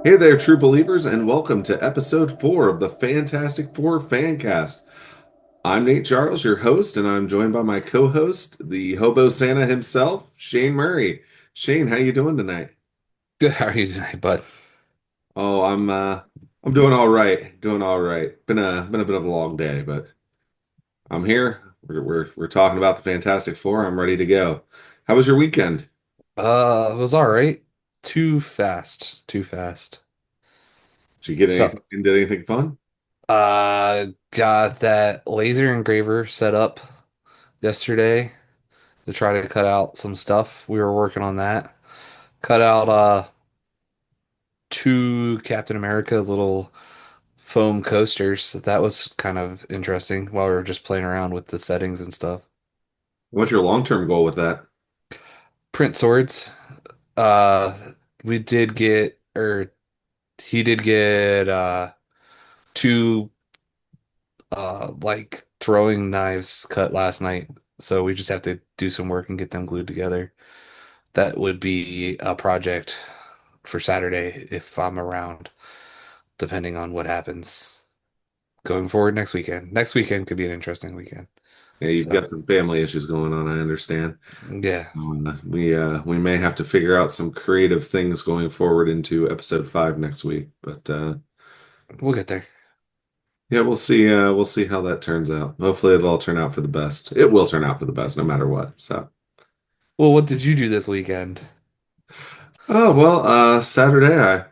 Hey there, true believers, and welcome to episode 4 of the Fantastic Four Fancast. I'm Nate Charles, your host, and I'm joined by my co-host, the Hobo Santa himself, Shane Murray. Shane, how you doing tonight? Good. How are you tonight, bud? Oh, I'm doing all right, doing all right. Been a bit of a long day, but I'm here. We're talking about the Fantastic Four. I'm ready to go. How was your weekend? It was all right. Too fast. Too fast. Did you get Felt anything, did anything fun? got that laser engraver set up yesterday to try to cut out some stuff. We were working on that. Cut out two Captain America little foam coasters. That was kind of interesting while we were just playing around with the settings and stuff. What's your long-term goal with that? Print swords. Uh we did get or he did get two like throwing knives cut last night, so we just have to do some work and get them glued together. That would be a project for Saturday if I'm around, depending on what happens going forward next weekend. Next weekend could be an interesting weekend. Yeah, you've So, got some family issues going on, I understand. yeah, We may have to figure out some creative things going forward into episode 5 next week. But we'll get there. yeah, we'll see how that turns out. Hopefully it'll all turn out for the best. It will turn out for the best no matter what. So Well, what did you do this weekend? oh well, Saturday I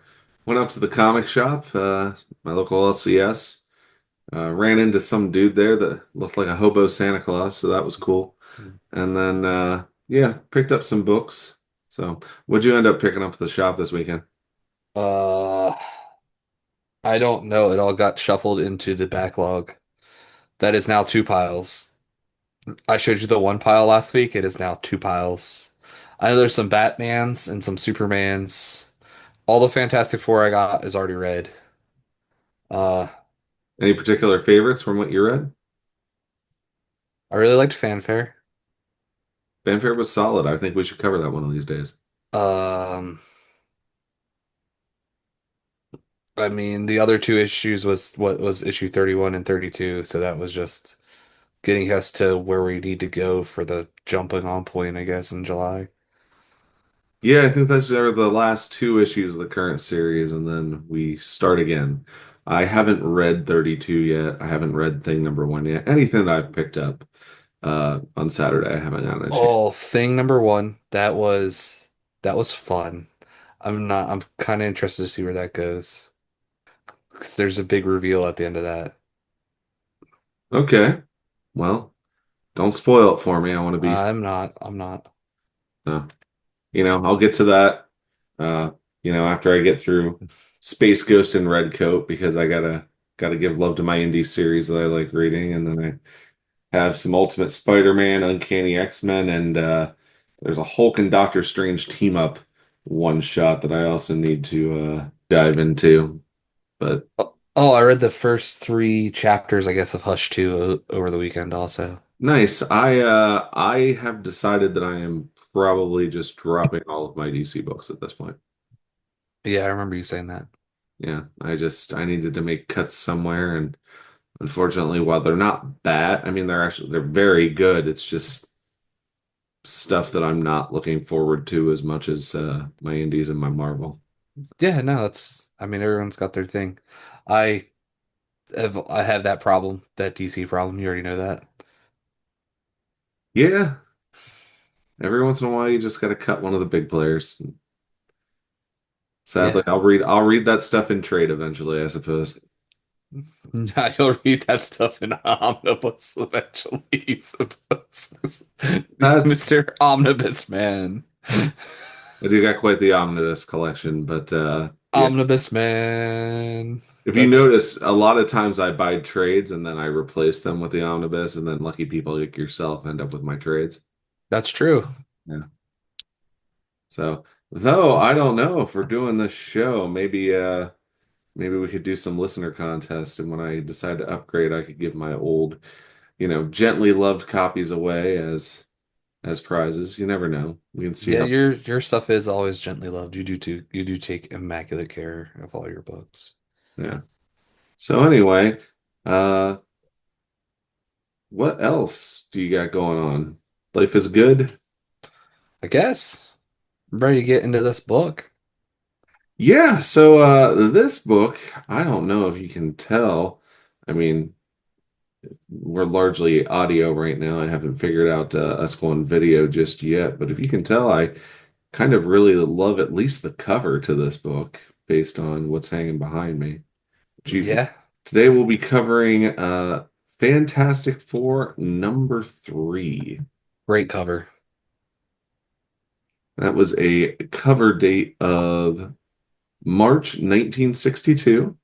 went up to the comic shop, my local LCS. Ran into some dude there that looked like a hobo Santa Claus, so that was cool. And then yeah, picked up some books. So what'd you end up picking up at the shop this weekend? Uh, I don't know. It all got shuffled into the backlog. That is now two piles. I showed you the one pile last week. It is now two piles. I know there's some Batmans and some Supermans. All the Fantastic Four I got is already read. Uh, Any particular favorites from what you read? I really liked Fanfare. Fanfare was solid. I think we should cover that one of these days. Um, I mean, the other two issues was what was issue 31 and 32, so that was just getting us to where we need to go for the jumping on point, I guess, in July. Yeah, I think those are the last two issues of the current series, and then we start again. I haven't read 32 yet. I haven't read thing number one yet. Anything that I've picked up on Saturday, I haven't gotten a chance. Oh, thing number one, that was fun. I'm kind of interested to see where that goes. 'Cause there's a big reveal at the end of that. Okay, well, don't spoil it for me. I want to be, I'm not. uh, I'll get to that. Uh, after I get through Space Ghost and Redcoat because I gotta give love to my indie series that I like reading, and then I have some Ultimate Spider-Man, Uncanny X-Men, and there's a Hulk and Doctor Strange team up one shot that I also need to dive into. But Oh, I read the first three chapters, I guess, of Hush 2 over the weekend also. nice. I have decided that I am probably just dropping all of my DC books at this point. Yeah, I remember you saying that. Yeah, I needed to make cuts somewhere, and unfortunately, while they're not bad, I mean they're very good. It's just stuff that I'm not looking forward to as much as my indies and my Marvel. Yeah, no, I mean, everyone's got their thing. I I have that problem, that DC problem. You already know that. Yeah, every once in a while you just got to cut one of the big players. Sadly, Yeah. I'll read that stuff in trade eventually, I suppose. Yeah, you'll read that stuff in Omnibus eventually, you suppose. That's Mr. Omnibus Man. I do got quite the omnibus collection, but yeah. Omnibus Man. If you That's notice, a lot of times I buy trades and then I replace them with the omnibus, and then lucky people like yourself end up with my trades. that's true. Yeah. So, though I don't know if we're doing this show, maybe we could do some listener contest, and when I decide to upgrade, I could give my old, gently loved copies away as prizes. You never know. We can see Yeah, how. your stuff is always gently loved. You do too. You do take immaculate care of all your books. Yeah. So anyway, uh, what else do you got going on? Life is good. I guess I'm ready to get into this book. Yeah. So this book, I don't know if you can tell. I mean, we're largely audio right now. I haven't figured out us going video just yet, but if you can tell, I kind of really love at least the cover to this book based on what's hanging behind me. Yeah, Today we'll be covering Fantastic Four #3. great cover. That was a cover date of March 1962,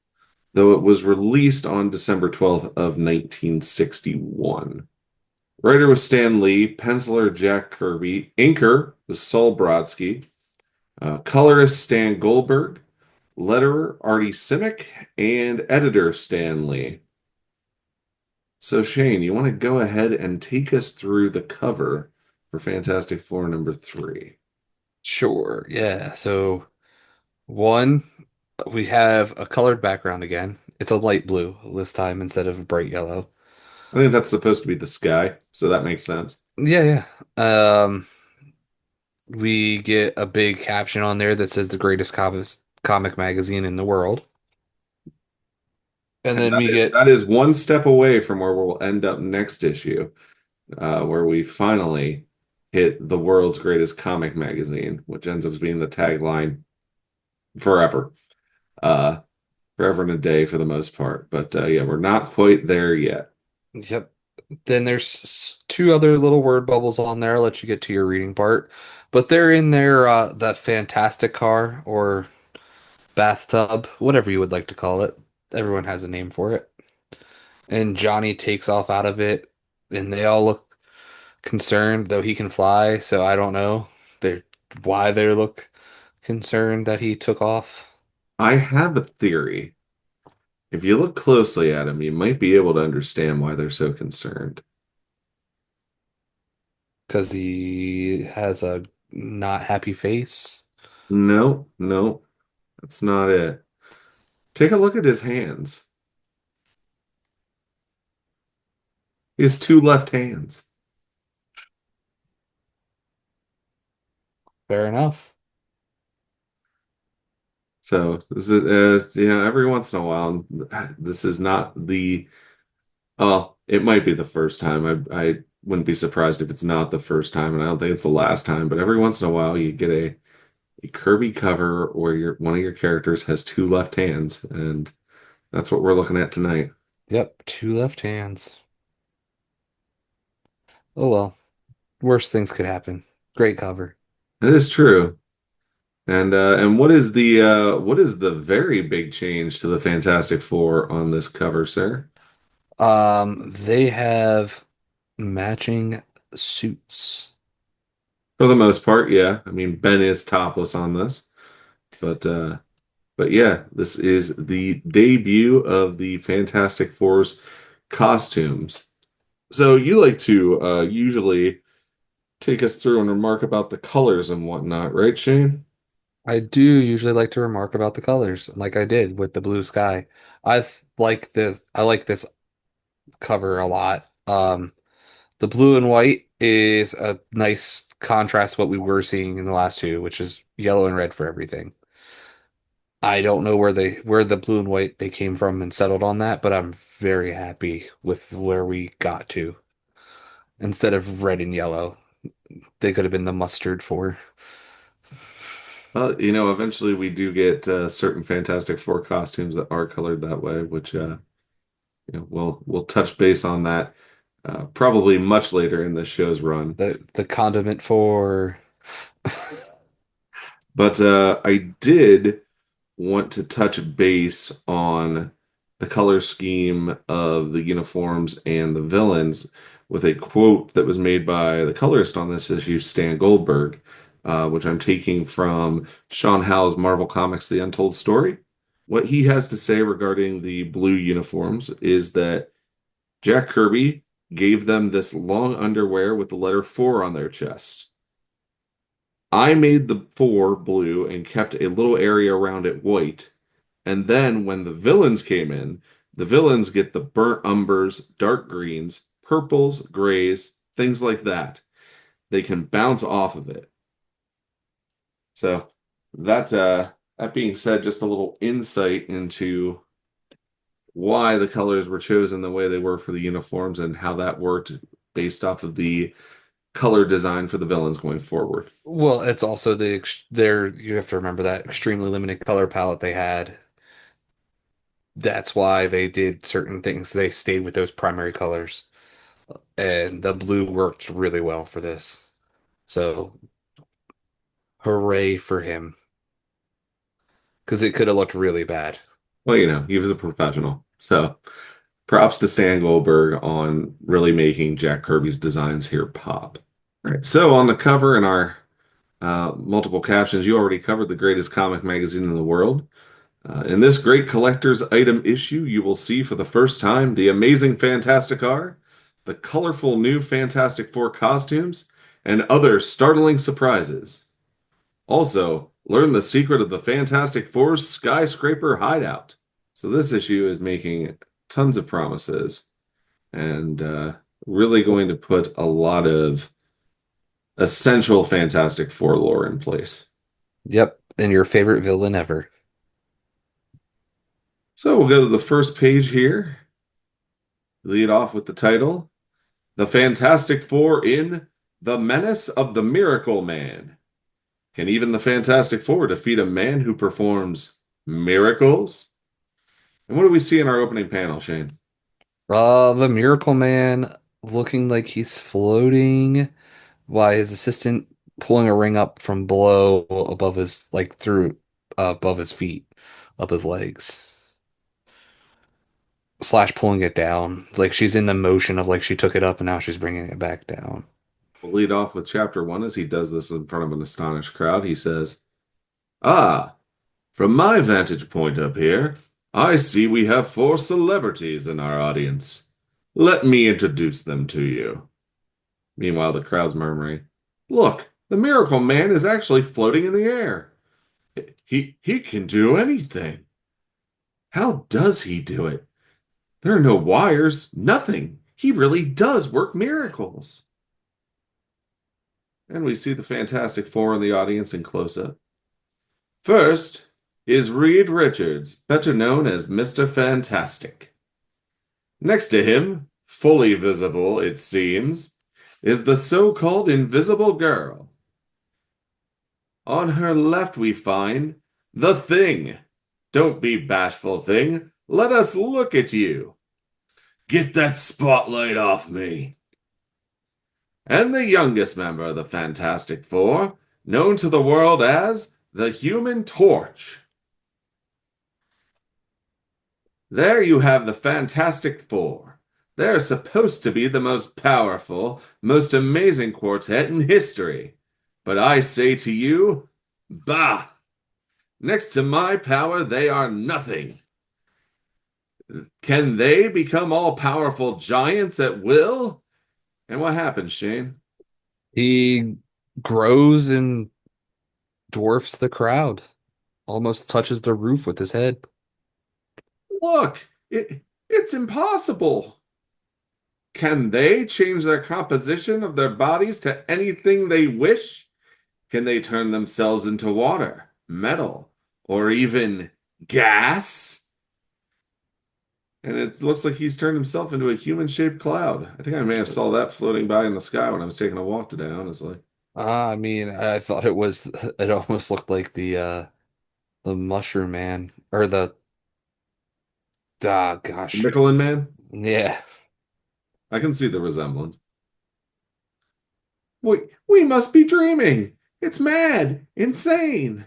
though it was released on December 12th of 1961. Writer was Stan Lee, penciler Jack Kirby, inker was Saul Brodsky, colorist Stan Goldberg, letterer Artie Simic, and editor Stan Lee. So Shane, you want to go ahead and take us through the cover for Fantastic Four #3? Sure. Yeah. So one, we have a colored background again. It's a light blue this time instead of a bright yellow. I think that's supposed to be the sky, so that makes sense. Yeah, yeah. We get a big caption on there that says the greatest comic magazine in the world. And And then that we is get, that is one step away from where we'll end up next issue, where we finally hit the world's greatest comic magazine, which ends up being the tagline forever, uh, forever and a day for the most part. But yeah, we're not quite there yet. yep. Then there's two other little word bubbles on there. I'll let you get to your reading part. But they're in there, the Fantastic Car or bathtub, whatever you would like to call it. Everyone has a name for it. And Johnny takes off out of it, and they all look concerned, though he can fly. So I don't know why they look concerned that he took off. I have a theory. If you look closely at them, you might be able to understand why they're so concerned. Because he has a not happy face. No, no, that's not it. Take a look at his hands. He has two left hands. Fair enough. So this is, every once in a while, this is not the, oh, it might be the first time. I wouldn't be surprised if it's not the first time, and I don't think it's the last time, but every once in a while you get a Kirby cover where one of your characters has two left hands, and that's what we're looking at tonight. Yep, two left hands. Oh well, worst things could happen. Great cover. It is true. And what is the very big change to the Fantastic Four on this cover, sir? They have matching suits. For the most part, yeah. I mean, Ben is topless on this, but yeah, this is the debut of the Fantastic Four's costumes. So you like to usually take us through and remark about the colors and whatnot, right, Shane? I do usually like to remark about the colors, like I did with the blue sky. I like this cover a lot. The blue and white is a nice contrast to what we were seeing in the last two, which is yellow and red for everything. I don't know where the blue and white they came from and settled on that, but I'm very happy with where we got to. Instead of red and yellow, they could have been the mustard for. Well, eventually we do get certain Fantastic Four costumes that are colored that way, which we'll touch base on that probably much later in the show's run. The condiment for. But I did want to touch base on the color scheme of the uniforms and the villains with a quote that was made by the colorist on this issue, Stan Goldberg, which I'm taking from Sean Howe's Marvel Comics: The Untold Story. What he has to say regarding the blue uniforms is that Jack Kirby gave them this long underwear with the letter 4 on their chest. I made the 4 blue and kept a little area around it white. And then when the villains came in, the villains get the burnt umbers, dark greens, purples, grays, things like that. They can bounce off of it. So that being said, just a little insight into why the colors were chosen the way they were for the uniforms and how that worked based off of the color design for the villains going forward. Well, it's also there you have to remember that extremely limited color palette they had. That's why they did certain things. They stayed with those primary colors, and the blue worked really well for this. So, hooray for him, because it could have looked really bad. Well, he was a professional. So props to Stan Goldberg on really making Jack Kirby's designs here pop. All right. So on the cover in our multiple captions, you already covered the greatest comic magazine in the world. In this great collector's item issue, you will see for the first time the amazing Fantastic Car, the colorful new Fantastic Four costumes, and other startling surprises. Also, learn the secret of the Fantastic Four's skyscraper hideout. So this issue is making tons of promises and really going to put a lot of essential Fantastic Four lore in place. Yep, and your favorite villain ever. So we'll go to the first page here. Lead off with the title, The Fantastic Four in The Menace of the Miracle Man. Can even the Fantastic Four defeat a man who performs miracles? And what do we see in our opening panel, Shane? The Miracle Man looking like he's floating while his assistant pulling a ring up from below above his like through above his feet, up his legs. Slash pulling it down. Like she's in the motion of like she took it up and now she's bringing it back down. We'll lead off with chapter 1 as he does this in front of an astonished crowd. He says, Ah, from my vantage point up here, I see we have 4 celebrities in our audience. Let me introduce them to you. Meanwhile, the crowd's murmuring, Look, the Miracle Man is actually floating in the air. He can do anything. How does he do it? There are no wires, nothing. He really does work miracles. And we see the Fantastic Four in the audience in close up. First is Reed Richards, better known as Mr. Fantastic. Next to him, fully visible, it seems, is the so-called Invisible Girl. On her left, we find the Thing. Don't be bashful, Thing. Let us look at you. Get that spotlight off me. And the youngest member of the Fantastic Four, known to the world as the Human Torch. There you have the Fantastic Four. They're supposed to be the most powerful, most amazing quartet in history. But I say to you, bah! Next to my power, they are nothing. Can they become all-powerful giants at will? And what happens, Shane? He grows and dwarfs the crowd. Almost touches the roof with his head. Look, it's impossible. Can they change their composition of their bodies to anything they wish? Can they turn themselves into water, metal, or even gas? And it looks like he's turned himself into a human-shaped cloud. I think I may have saw that floating by in the sky when I was taking a walk today, honestly. I mean, I thought it was it almost looked like the Mushroom Man or the The gosh. Michelin Man? Yeah. I can see the resemblance. We must be dreaming. It's mad, insane.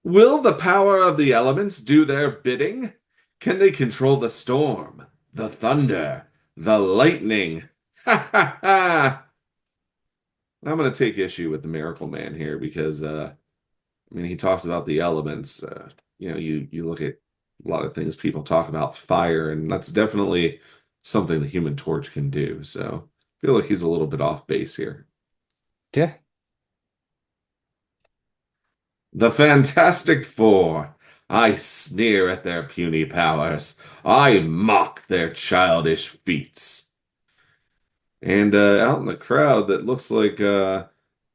Will the power of the elements do their bidding? Can they control the storm, the thunder, the lightning? Ha ha ha! I'm going to take issue with the Miracle Man here because, I mean, he talks about the elements. You look at a lot of things people talk about fire, and that's definitely something the Human Torch can do. So I feel like he's a little bit off base here. Yeah. The Fantastic Four. I sneer at their puny powers. I mock their childish feats. And out in the crowd, that looks like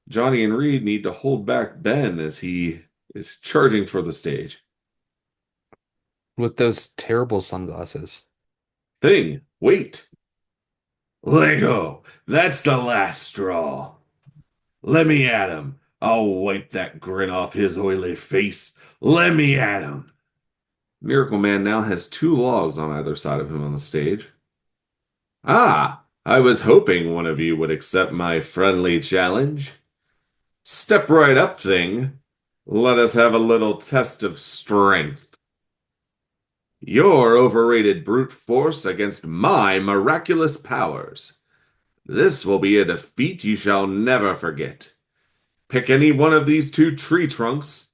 Johnny and Reed need to hold back Ben as he is charging for the stage. With those terrible sunglasses. Thing, wait. Lego, that's the last straw. Let me at him. I'll wipe that grin off his oily face. Let me at him. Miracle Man now has two logs on either side of him on the stage. Ah, I was hoping one of you would accept my friendly challenge. Step right up, Thing. Let us have a little test of strength. Your overrated brute force against my miraculous powers. This will be a defeat you shall never forget. Pick any one of these two tree trunks.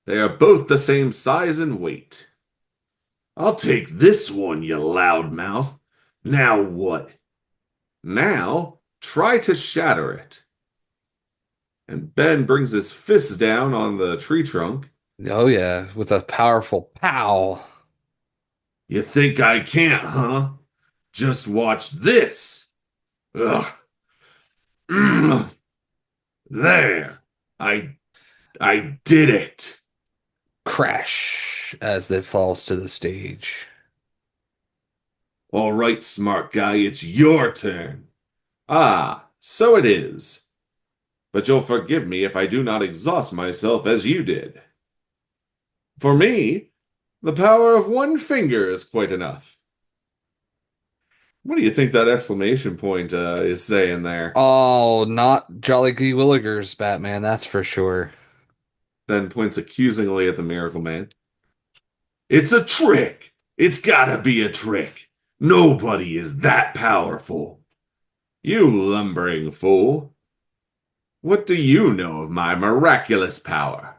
They are both the same size and weight. I'll take this one, you loudmouth. Now what? Now try to shatter it. And Ben brings his fist down on the tree trunk. Oh yeah, with a powerful pow. You think I can't, huh? Just watch this. Ugh. Mm. There. I I did it. Crash as it falls to the stage. All right, smart guy, it's your turn. Ah, so it is. But you'll forgive me if I do not exhaust myself as you did. For me, the power of one finger is quite enough. What do you think that exclamation point is saying there? Oh, not Jolly Gee Willikers, Batman, that's for sure. Ben points accusingly at the Miracle Man. It's a trick! It's gotta be a trick! Nobody is that powerful! You lumbering fool! What do you know of my miraculous power?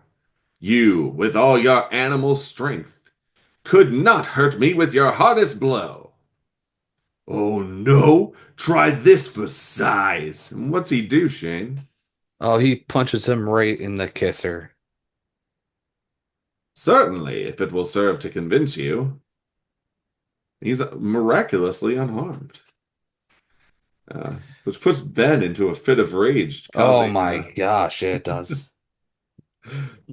You, with all your animal strength, could not hurt me with your hardest blow. Oh no, try this for size. What's he do, Shane? Oh, he punches him right in the kisser. Certainly, if it will serve to convince you. He's miraculously unharmed. Which puts Ben into a fit of rage, Oh causing my gosh, yeah, it does.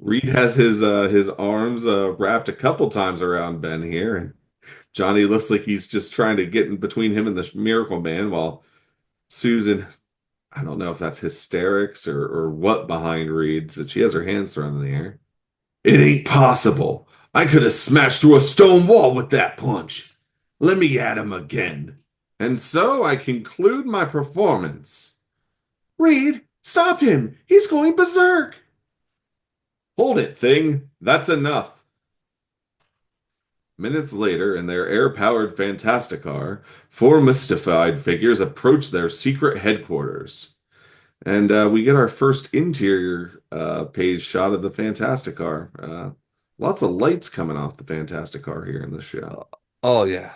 Reed has his arms wrapped a couple times around Ben here, and Johnny looks like he's just trying to get in between him and the Miracle Man, while Susan, I don't know if that's hysterics or what behind Reed, but she has her hands thrown in the air. It ain't possible. I could have smashed through a stone wall with that punch. Let me at him again. And so I conclude my performance. Reed, stop him! He's going berserk! Hold it, Thing. That's enough. Minutes later, in their air-powered Fantasticar, four mystified figures approach their secret headquarters. And we get our first interior page shot of the Fantasticar. Lots of lights coming off the Fantasticar here in this show. Oh yeah.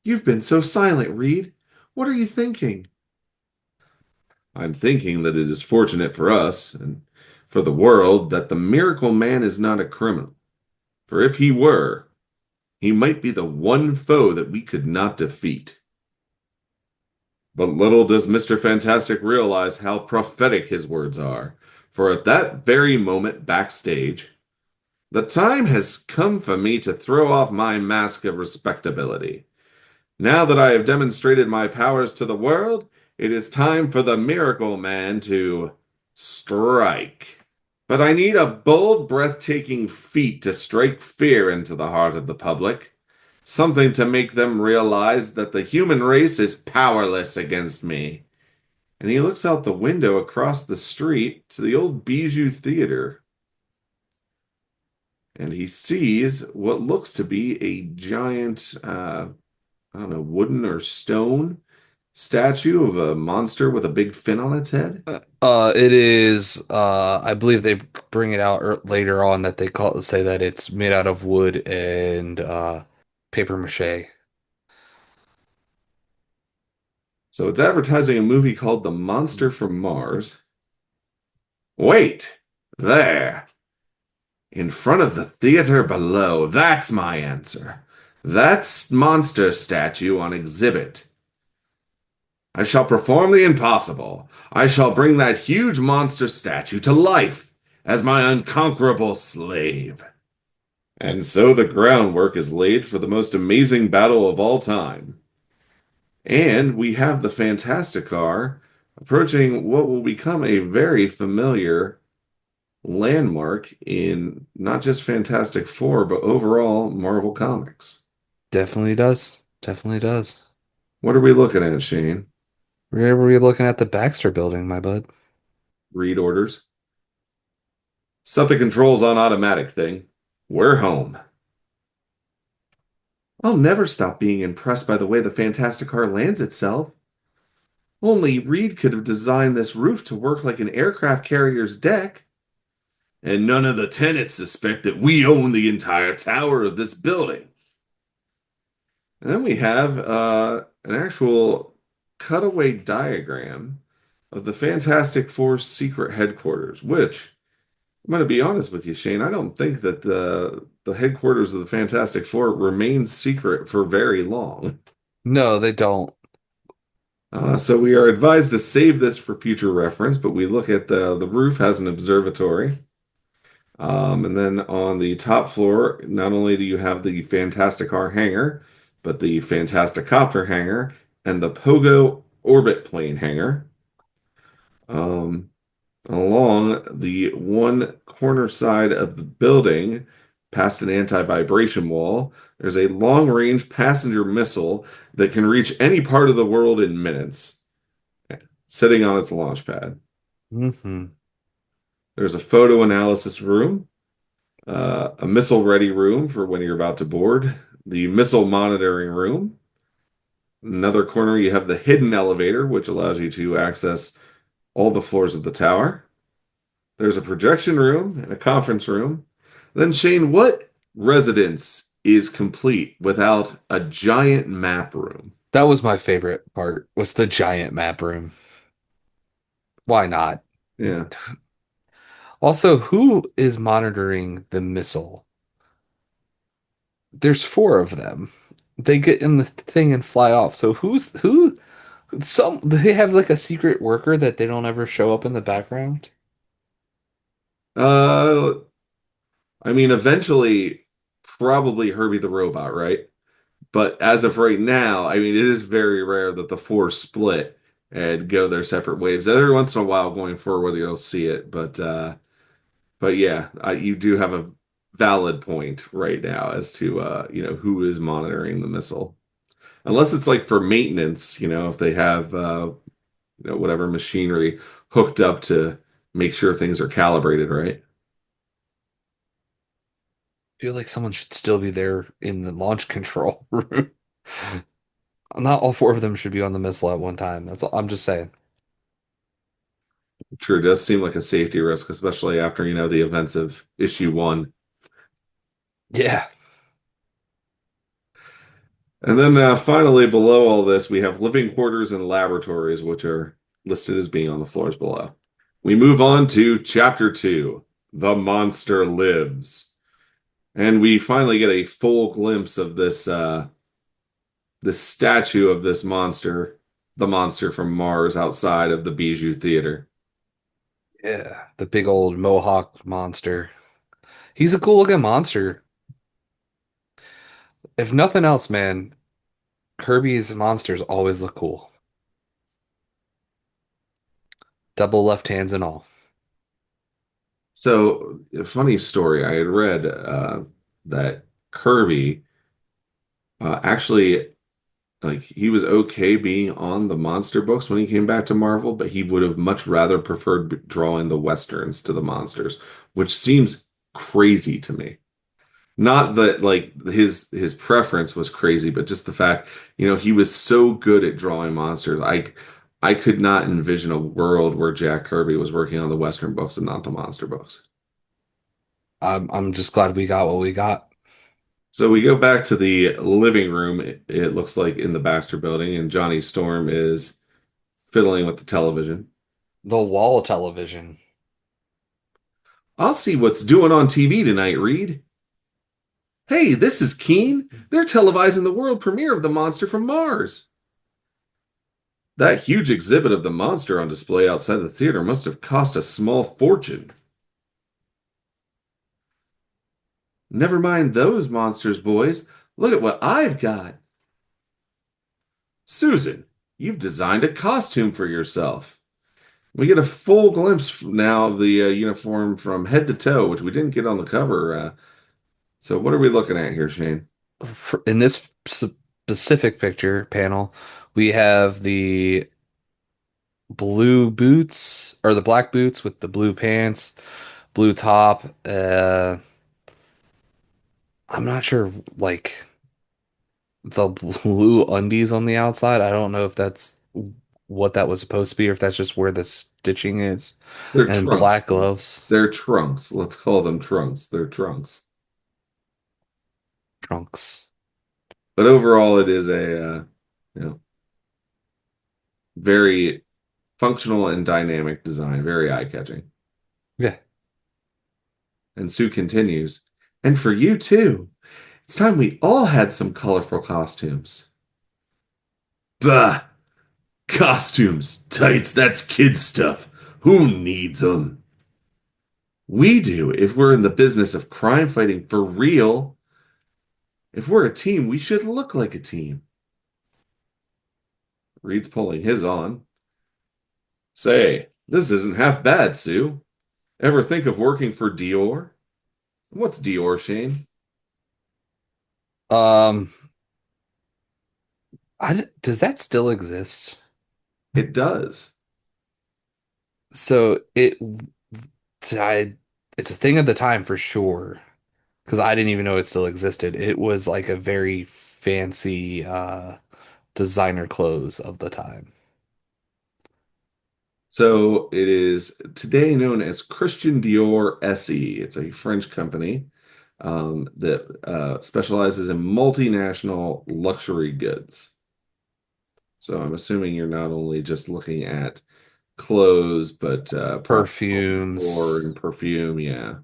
You've been so silent, Reed. What are you thinking? I'm thinking that it is fortunate for us and for the world that the Miracle Man is not a criminal. For if he were, he might be the one foe that we could not defeat. But little does Mr. Fantastic realize how prophetic his words are, for at that very moment backstage, the time has come for me to throw off my mask of respectability. Now that I have demonstrated my powers to the world, it is time for the Miracle Man to strike. But I need a bold, breathtaking feat to strike fear into the heart of the public. Something to make them realize that the human race is powerless against me. And he looks out the window across the street to the old Bijou Theater. And he sees what looks to be a giant, I don't know, wooden or stone statue of a monster with a big fin on its head. It is. I believe they bring it out later on that they say that it's made out of wood and paper mache. So it's advertising a movie called The Monster from Mars. Wait, there, in front of the theater below. That's my answer. That's monster statue on exhibit. I shall perform the impossible. I shall bring that huge monster statue to life as my unconquerable slave. And so the groundwork is laid for the most amazing battle of all time. And we have the Fantastic Car approaching what will become a very familiar landmark in not just Fantastic Four, but overall Marvel Comics. Definitely does. Definitely does. What are we looking at, Shane? Where were you looking at the Baxter building, my bud? Read orders. Set the controls on automatic thing. We're home. I'll never stop being impressed by the way the Fantastic Car lands itself. Only Reed could have designed this roof to work like an aircraft carrier's deck. And none of the tenants suspect that we own the entire tower of this building. And then we have an actual cutaway diagram of the Fantastic Four's secret headquarters, which I'm going to be honest with you, Shane. I don't think that the headquarters of the Fantastic Four remain secret for very long. No, they don't. So we are advised to save this for future reference, but we look at the roof has an observatory. And then on the top floor, not only do you have the Fantastic Car hangar, but the Fantasticopter hangar and the Pogo orbit plane hangar. Um, Along the one corner side of the building, past an anti-vibration wall, there's a long-range passenger missile that can reach any part of the world in minutes, sitting on its launch pad. Hmm. There's a photo analysis room, a missile ready room for when you're about to board, the missile monitoring room. Another corner, you have the hidden elevator, which allows you to access all the floors of the tower. There's a projection room and a conference room. Then, Shane, what residence is complete without a giant map room? That was my favorite part, was the giant map room. Why not? Yeah. Also, who is monitoring the missile? There's four of them. They get in the thing and fly off. So who? Some they have like a secret worker that they don't ever show up in the background. Uh, I mean, eventually, probably Herbie the robot, right? But as of right now, I mean, it is very rare that the four split and go their separate waves. Every once in a while, going forward, you'll see it. But yeah, you do have a valid point right now as to who is monitoring the missile. Unless it's like for maintenance, if they have whatever machinery hooked up to make sure things are calibrated right. I feel like someone should still be there in the launch control room. Not all four of them should be on the missile at one time. That's all, I'm just saying. Sure, it does seem like a safety risk, especially after the events of issue one. Yeah. And then finally, below all this, we have living quarters and laboratories, which are listed as being on the floors below. We move on to chapter two, The Monster Lives. And we finally get a full glimpse of this statue of this monster, the monster from Mars outside of the Bijou Theater. Yeah. The big old Mohawk monster. He's a cool looking monster. If nothing else, man, Kirby's monsters always look cool. Double left hands and all. So, a funny story. I had read that Kirby actually like he was okay being on the monster books when he came back to Marvel, but he would have much rather preferred drawing the westerns to the monsters, which seems crazy to me. Not that like his preference was crazy, but just the fact, he was so good at drawing monsters. I could not envision a world where Jack Kirby was working on the western books and not the monster books. I'm just glad we got what we got. So we go back to the living room. It looks like in the Baxter building, and Johnny Storm is fiddling with the television. The wall television. I'll see what's doing on TV tonight, Reed. Hey, this is Keen. They're televising the world premiere of The Monster from Mars. That huge exhibit of the monster on display outside the theater must have cost a small fortune. Never mind those monsters, boys. Look at what I've got. Susan, you've designed a costume for yourself. We get a full glimpse now of the uniform from head to toe, which we didn't get on the cover. So, what are we looking at here, Shane? In this specific picture panel, we have the blue boots or the black boots with the blue pants, blue top. I'm not sure, like the blue undies on the outside. I don't know if that's what that was supposed to be, or if that's just where the stitching is, They're and trunks. black gloves, They're trunks. Let's call them trunks. They're trunks. trunks. But overall, it is a you know very functional and dynamic design, very eye-catching. Yeah. And Sue continues, and for you too. It's time we all had some colorful costumes. Bah! Costumes, tights, that's kid stuff. Who needs them? We do if we're in the business of crime fighting for real. If we're a team, we should look like a team. Reed's pulling his on. Say, this isn't half bad, Sue. Ever think of working for Dior? What's Dior, Shane? Um, does that still exist? It does. So I, it's a thing of the time for sure. Because I didn't even know it still existed. It was like a very fancy designer clothes of the time. So it is today known as Christian Dior SE. It's a French company that specializes in multinational luxury goods. So I'm assuming you're not only just looking at clothes, but probably home decor Perfumes. and perfume. Yeah.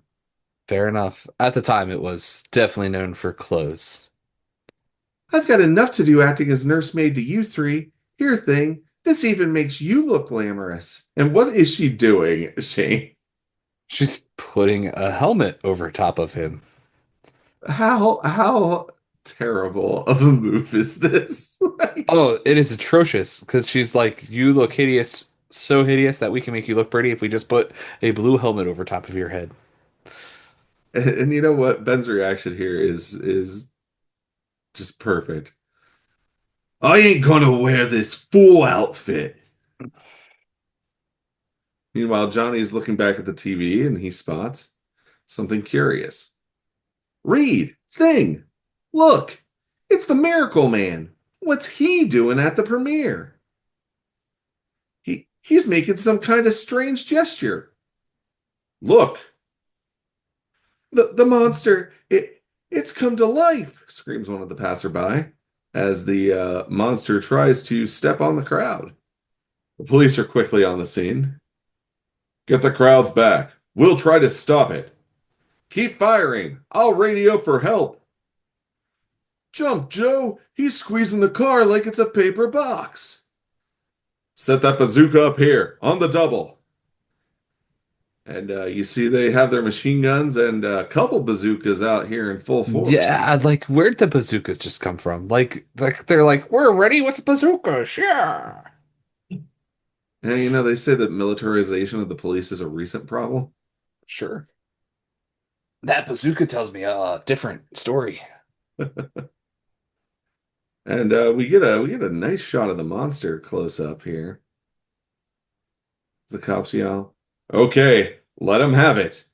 Fair enough. At the time, it was definitely known for clothes. I've got enough to do acting as nursemaid to you three. Here thing, this even makes you look glamorous. And what is she doing, Shane? She's putting a helmet over top of him. How terrible of a move is this? Like, Oh, it is atrocious because she's like, you look hideous, so hideous that we can make you look pretty if we just put a blue helmet over top of your head. and you know what? Ben's reaction here is just perfect. I ain't gonna wear this full outfit. Meanwhile, Johnny's looking back at the TV and he spots something curious. Reed, thing, look, it's the Miracle Man. What's he doing at the premiere? He's making some kind of strange gesture. Look, the monster, it's come to life, screams one of the passerby as the monster tries to step on the crowd. The police are quickly on the scene. Get the crowds back. We'll try to stop it. Keep firing. I'll radio for help. Jump, Joe. He's squeezing the car like it's a paper box. Set that bazooka up here on the double. And you see they have their machine guns and a couple bazookas out here in full force. Yeah, like where'd the bazookas just come from? Like they're like, we're ready with bazookas, yeah. And you know, they say that militarization of the police is a recent problem. Sure. That bazooka tells me a different story. And we get a nice shot of the monster close up here. The cops yell, "Okay, let him have it."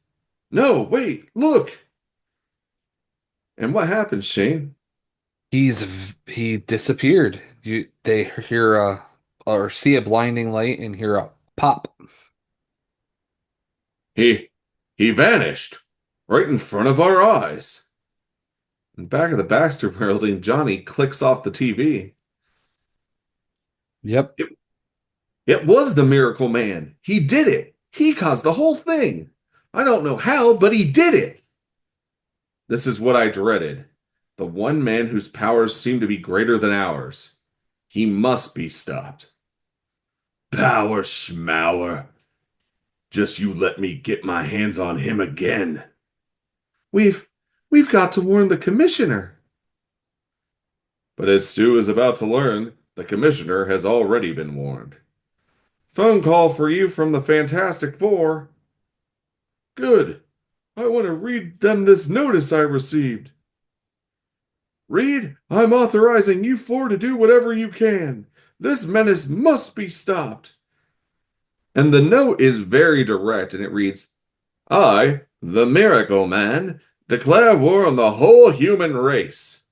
No, wait, look. And what happens, Shane? He disappeared. They hear or see a blinding light and hear a pop. He he vanished right in front of our eyes. In back of the Baxter building, Johnny clicks off the TV. Yep. It, it was the Miracle Man. He did it. He caused the whole thing. I don't know how, but he did it. This is what I dreaded. The one man whose powers seem to be greater than ours. He must be stopped. Power schmower. Just you let me get my hands on him again. We've we've got to warn the commissioner. But as Stu is about to learn, the commissioner has already been warned. Phone call for you from the Fantastic Four. Good. I want to read them this notice I received. Reed, I'm authorizing you four to do whatever you can. This menace must be stopped. And the note is very direct and it reads, I, the Miracle Man, declare war on the whole human race.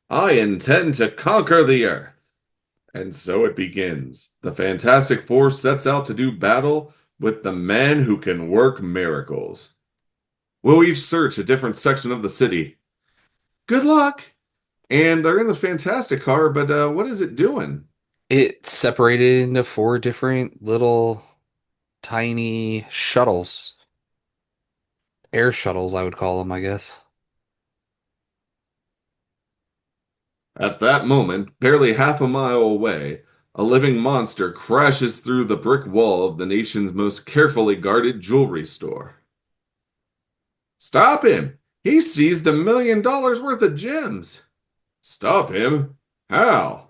I intend to conquer the earth. And so it begins. The Fantastic Four sets out to do battle with the man who can work miracles. We'll each search a different section of the city. Good luck! And they're in the Fantastic Car, but what is it doing? It's separated into four different little tiny shuttles. Air shuttles, I would call them, I guess. At that moment, barely half a mile away, a living monster crashes through the brick wall of the nation's most carefully guarded jewelry store. Stop him! He seized $1 million worth of gems. Stop him? How?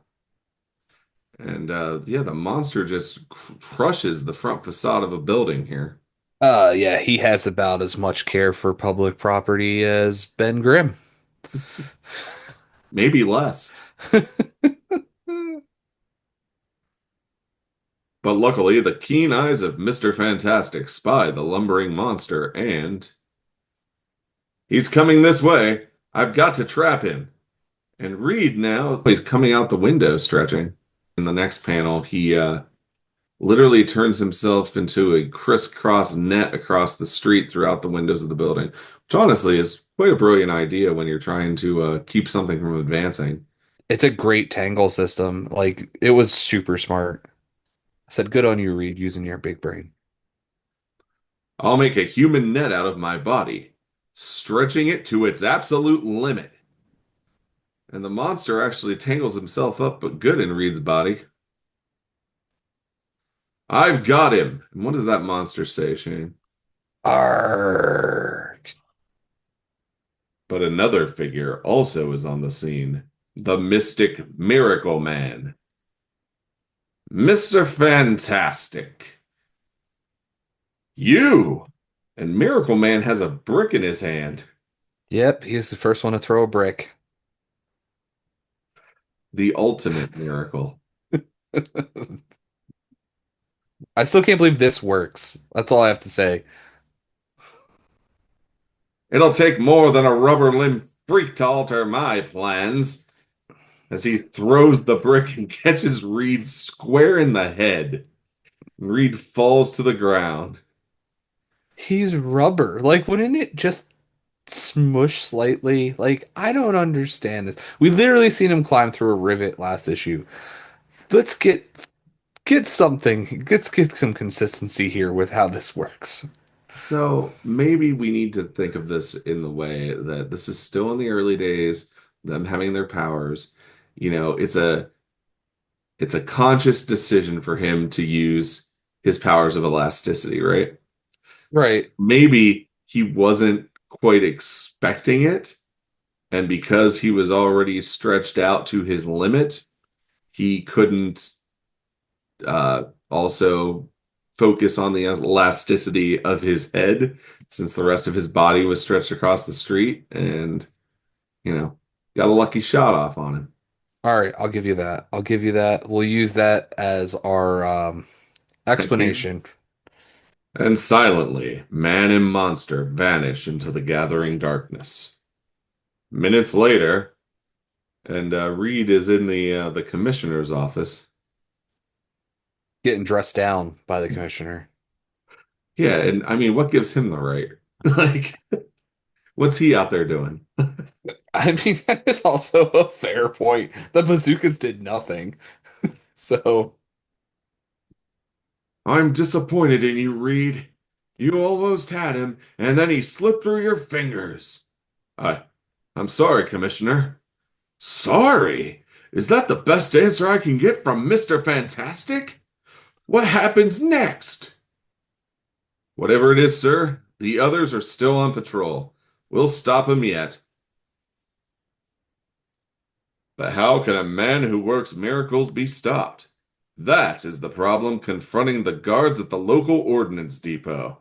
And yeah, the monster just crushes the front facade of a building here. Yeah, he has about as much care for public property as Ben Grimm. Maybe less. But luckily, the keen eyes of Mr. Fantastic spy the lumbering monster, and he's coming this way. I've got to trap him. And Reed now, he's coming out the window stretching. In the next panel, he literally turns himself into a crisscross net across the street throughout the windows of the building, which honestly is quite a brilliant idea when you're trying to keep something from advancing. It's a great tangle system. Like, it was super smart. I said, good on you, Reed, using your big brain. I'll make a human net out of my body, stretching it to its absolute limit. And the monster actually tangles himself up but good in Reed's body. I've got him. And what does that monster say, Shane? Arrgh. But another figure also is on the scene. The Mystic Miracle Man. Mr. Fantastic. You! And Miracle Man has a brick in his hand. Yep, he is the first one to throw a brick. The ultimate miracle. I still can't believe this works. That's all I have to say. It'll take more than a rubber limb freak to alter my plans. As he throws the brick and catches Reed square in the head. Reed falls to the ground. He's rubber. Like, wouldn't it just smush slightly? Like, I don't understand this. We literally seen him climb through a rivet last issue. Let's get something. Let's get some consistency here with how this works. So maybe we need to think of this in the way that this is still in the early days, them having their powers. You know, it's a conscious decision for him to use his powers of elasticity, right? Right. Maybe he wasn't quite expecting it, and because he was already stretched out to his limit, he couldn't also focus on the elasticity of his head since the rest of his body was stretched across the street and, got a lucky shot off on him. All right, I'll give you that. I'll give you that. We'll use that as our explanation. And silently, man and monster vanish into the gathering darkness. Minutes later, and Reed is in the commissioner's office. Getting dressed down by the commissioner. Yeah, and I mean, what gives him the right? Like, what's he out there doing? I mean, that is also a fair point. The bazookas did nothing. So, I'm disappointed in you, Reed. You almost had him, and then he slipped through your fingers. I, I'm sorry, Commissioner. Sorry? Is that the best answer I can get from Mr. Fantastic? What happens next? Whatever it is, sir, the others are still on patrol. We'll stop him yet. But how can a man who works miracles be stopped? That is the problem confronting the guards at the local ordnance depot.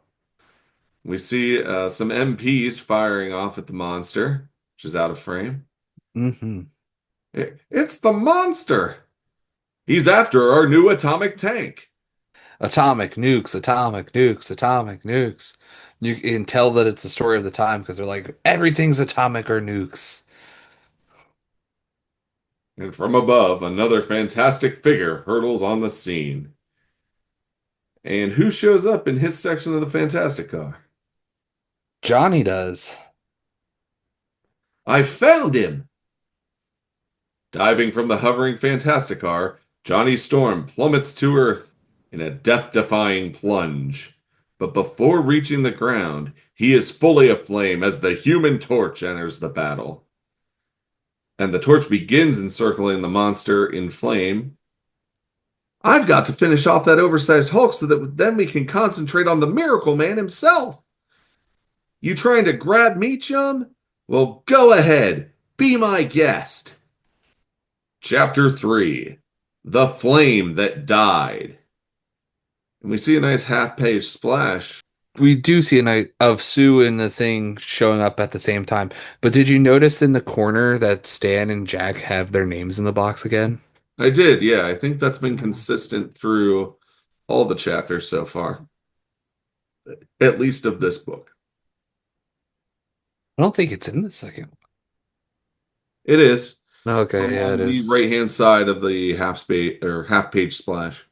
We see some MPs firing off at the monster, which is out of frame. hmm. It's the monster! He's after our new atomic tank. Atomic nukes, atomic nukes, atomic nukes. You can tell that it's a story of the time because they're like, everything's atomic or nukes. And from above, another fantastic figure hurtles on the scene. And who shows up in his section of the Fantastic Car? Johnny does. I found him! Diving from the hovering Fantasticar, Johnny Storm plummets to Earth in a death-defying plunge. But before reaching the ground, he is fully aflame as the Human Torch enters the battle. And the torch begins encircling the monster in flame. I've got to finish off that oversized Hulk so that then we can concentrate on the Miracle Man himself. You trying to grab me, chum? Well, go ahead. Be my guest. Chapter 3: The Flame That Died. And we see a nice half-page splash. We do see a night of Sue and the thing showing up at the same time. But did you notice in the corner that Stan and Jack have their names in the box again? I did, yeah. I think that's been consistent through all the chapters so far, at least of this book. I don't think it's in the second It is one. Okay, yeah, it on the is. right-hand side of the half-page splash.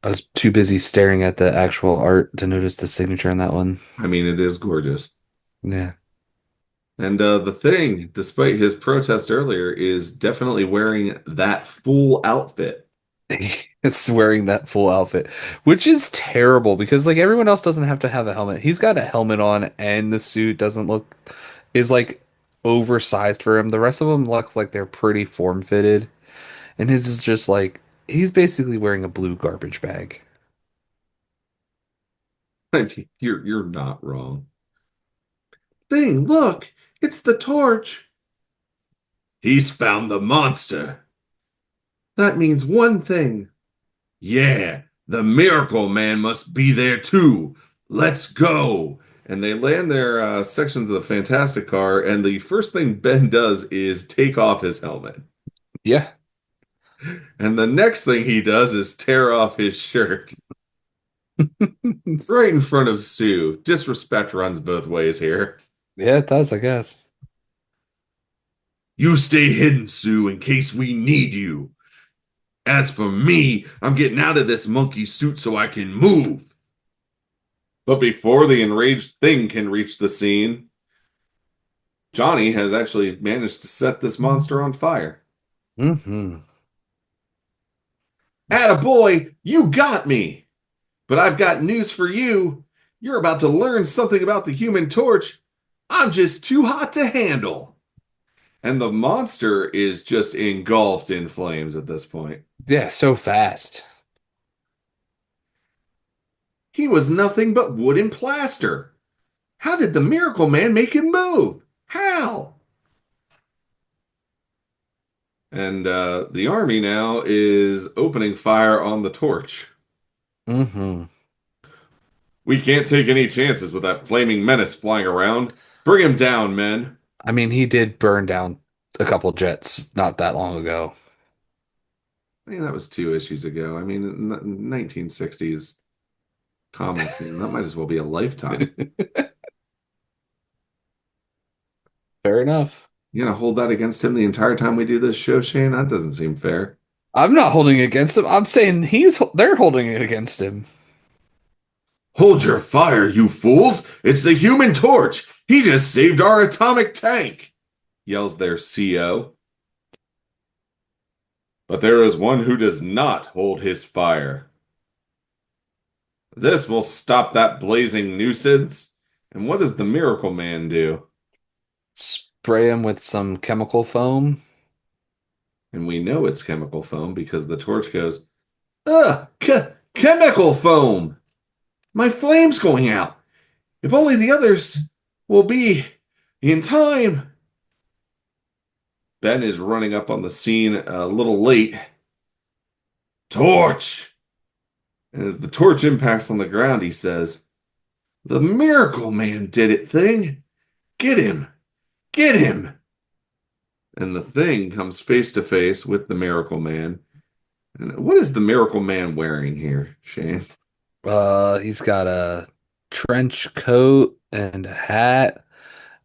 I was too busy staring at the actual art to notice the signature on that one. I mean, it is gorgeous. Yeah. And the thing, despite his protest earlier, is definitely wearing that full outfit. It's wearing that full outfit, which is terrible because like everyone else doesn't have to have a helmet. He's got a helmet on and the suit doesn't look is like oversized for him. The rest of them looks like they're pretty form fitted. And his is just like he's basically wearing a blue garbage bag. I mean, you're not wrong. Thing, look, it's the torch. He's found the monster. That means one thing. Yeah, the Miracle Man must be there too. Let's go. And they land their sections of the Fantastic Car, and the first thing Ben does is take off his helmet. Yeah. And the next thing he does is tear off his shirt right in front of Sue. Disrespect runs both ways here. Yeah, it does, I guess. You stay hidden, Sue, in case we need you. As for me, I'm getting out of this monkey suit so I can move. But before the enraged thing can reach the scene, Johnny has actually managed to set this monster on fire. Hmm. Attaboy, you got me! But I've got news for you. You're about to learn something about the Human Torch. I'm just too hot to handle. And the monster is just engulfed in flames at this point. Yeah, so fast. He was nothing but wood and plaster. How did the Miracle Man make him move? How? And the army now is opening fire on the torch. Hmm. We can't take any chances with that flaming menace flying around. Bring him down, men. I mean, he did burn down a couple jets not that long ago. I mean, that was 2 issues ago. I mean, 1960s comic. That might as well be a lifetime. Fair enough. You gonna hold that against him the entire time we do this show, Shane? That doesn't seem fair. I'm not holding it against him. I'm saying they're holding it against him. Hold your fire, you fools! It's the Human Torch! He just saved our atomic tank! yells their CO. But there is one who does not hold his fire. This will stop that blazing nuisance. And what does the Miracle Man do? Spray him with some chemical foam. And we know it's chemical foam because the torch goes, Ugh, chemical foam! My flame's going out. If only the others will be in time. Ben is running up on the scene a little late. Torch! And as the torch impacts on the ground, he says, The Miracle Man did it, Thing! Get him! Get him! And the Thing comes face to face with the Miracle Man. And what is the Miracle Man wearing here, Shane? He's got a trench coat and a hat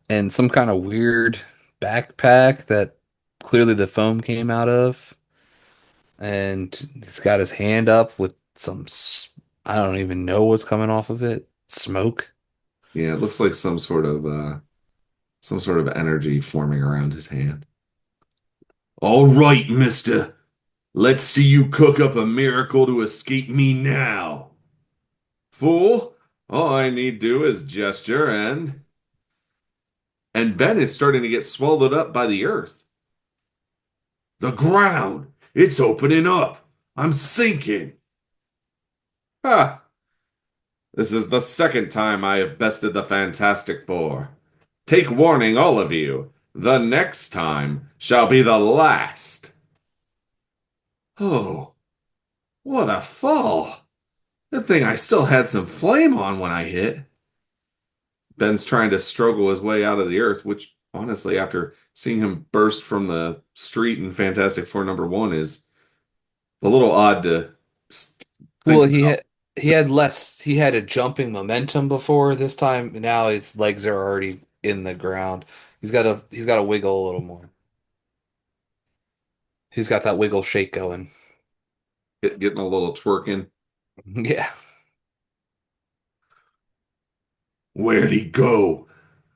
and some kind of weird backpack that clearly the foam came out of. And he's got his hand up with I don't even know what's coming off of it. Smoke. Yeah, it looks like some sort of energy forming around his hand. All right, mister. Let's see you cook up a miracle to escape me now. Fool, all I need do is gesture and Ben is starting to get swallowed up by the earth. The ground, it's opening up. I'm sinking. Ha! This is the second time I have bested the Fantastic Four. Take warning, all of you. The next time shall be the last. Oh, what a fall. Good thing I still had some flame on when I hit. Ben's trying to struggle his way out of the earth, which honestly, after seeing him burst from the street in Fantastic Four #1, is a little odd to think Well, about. he had a jumping momentum before this time. Now his legs are already in the ground. He's got to wiggle a little more. He's got that wiggle shake going. Getting a little twerking. Yeah. Where'd he go?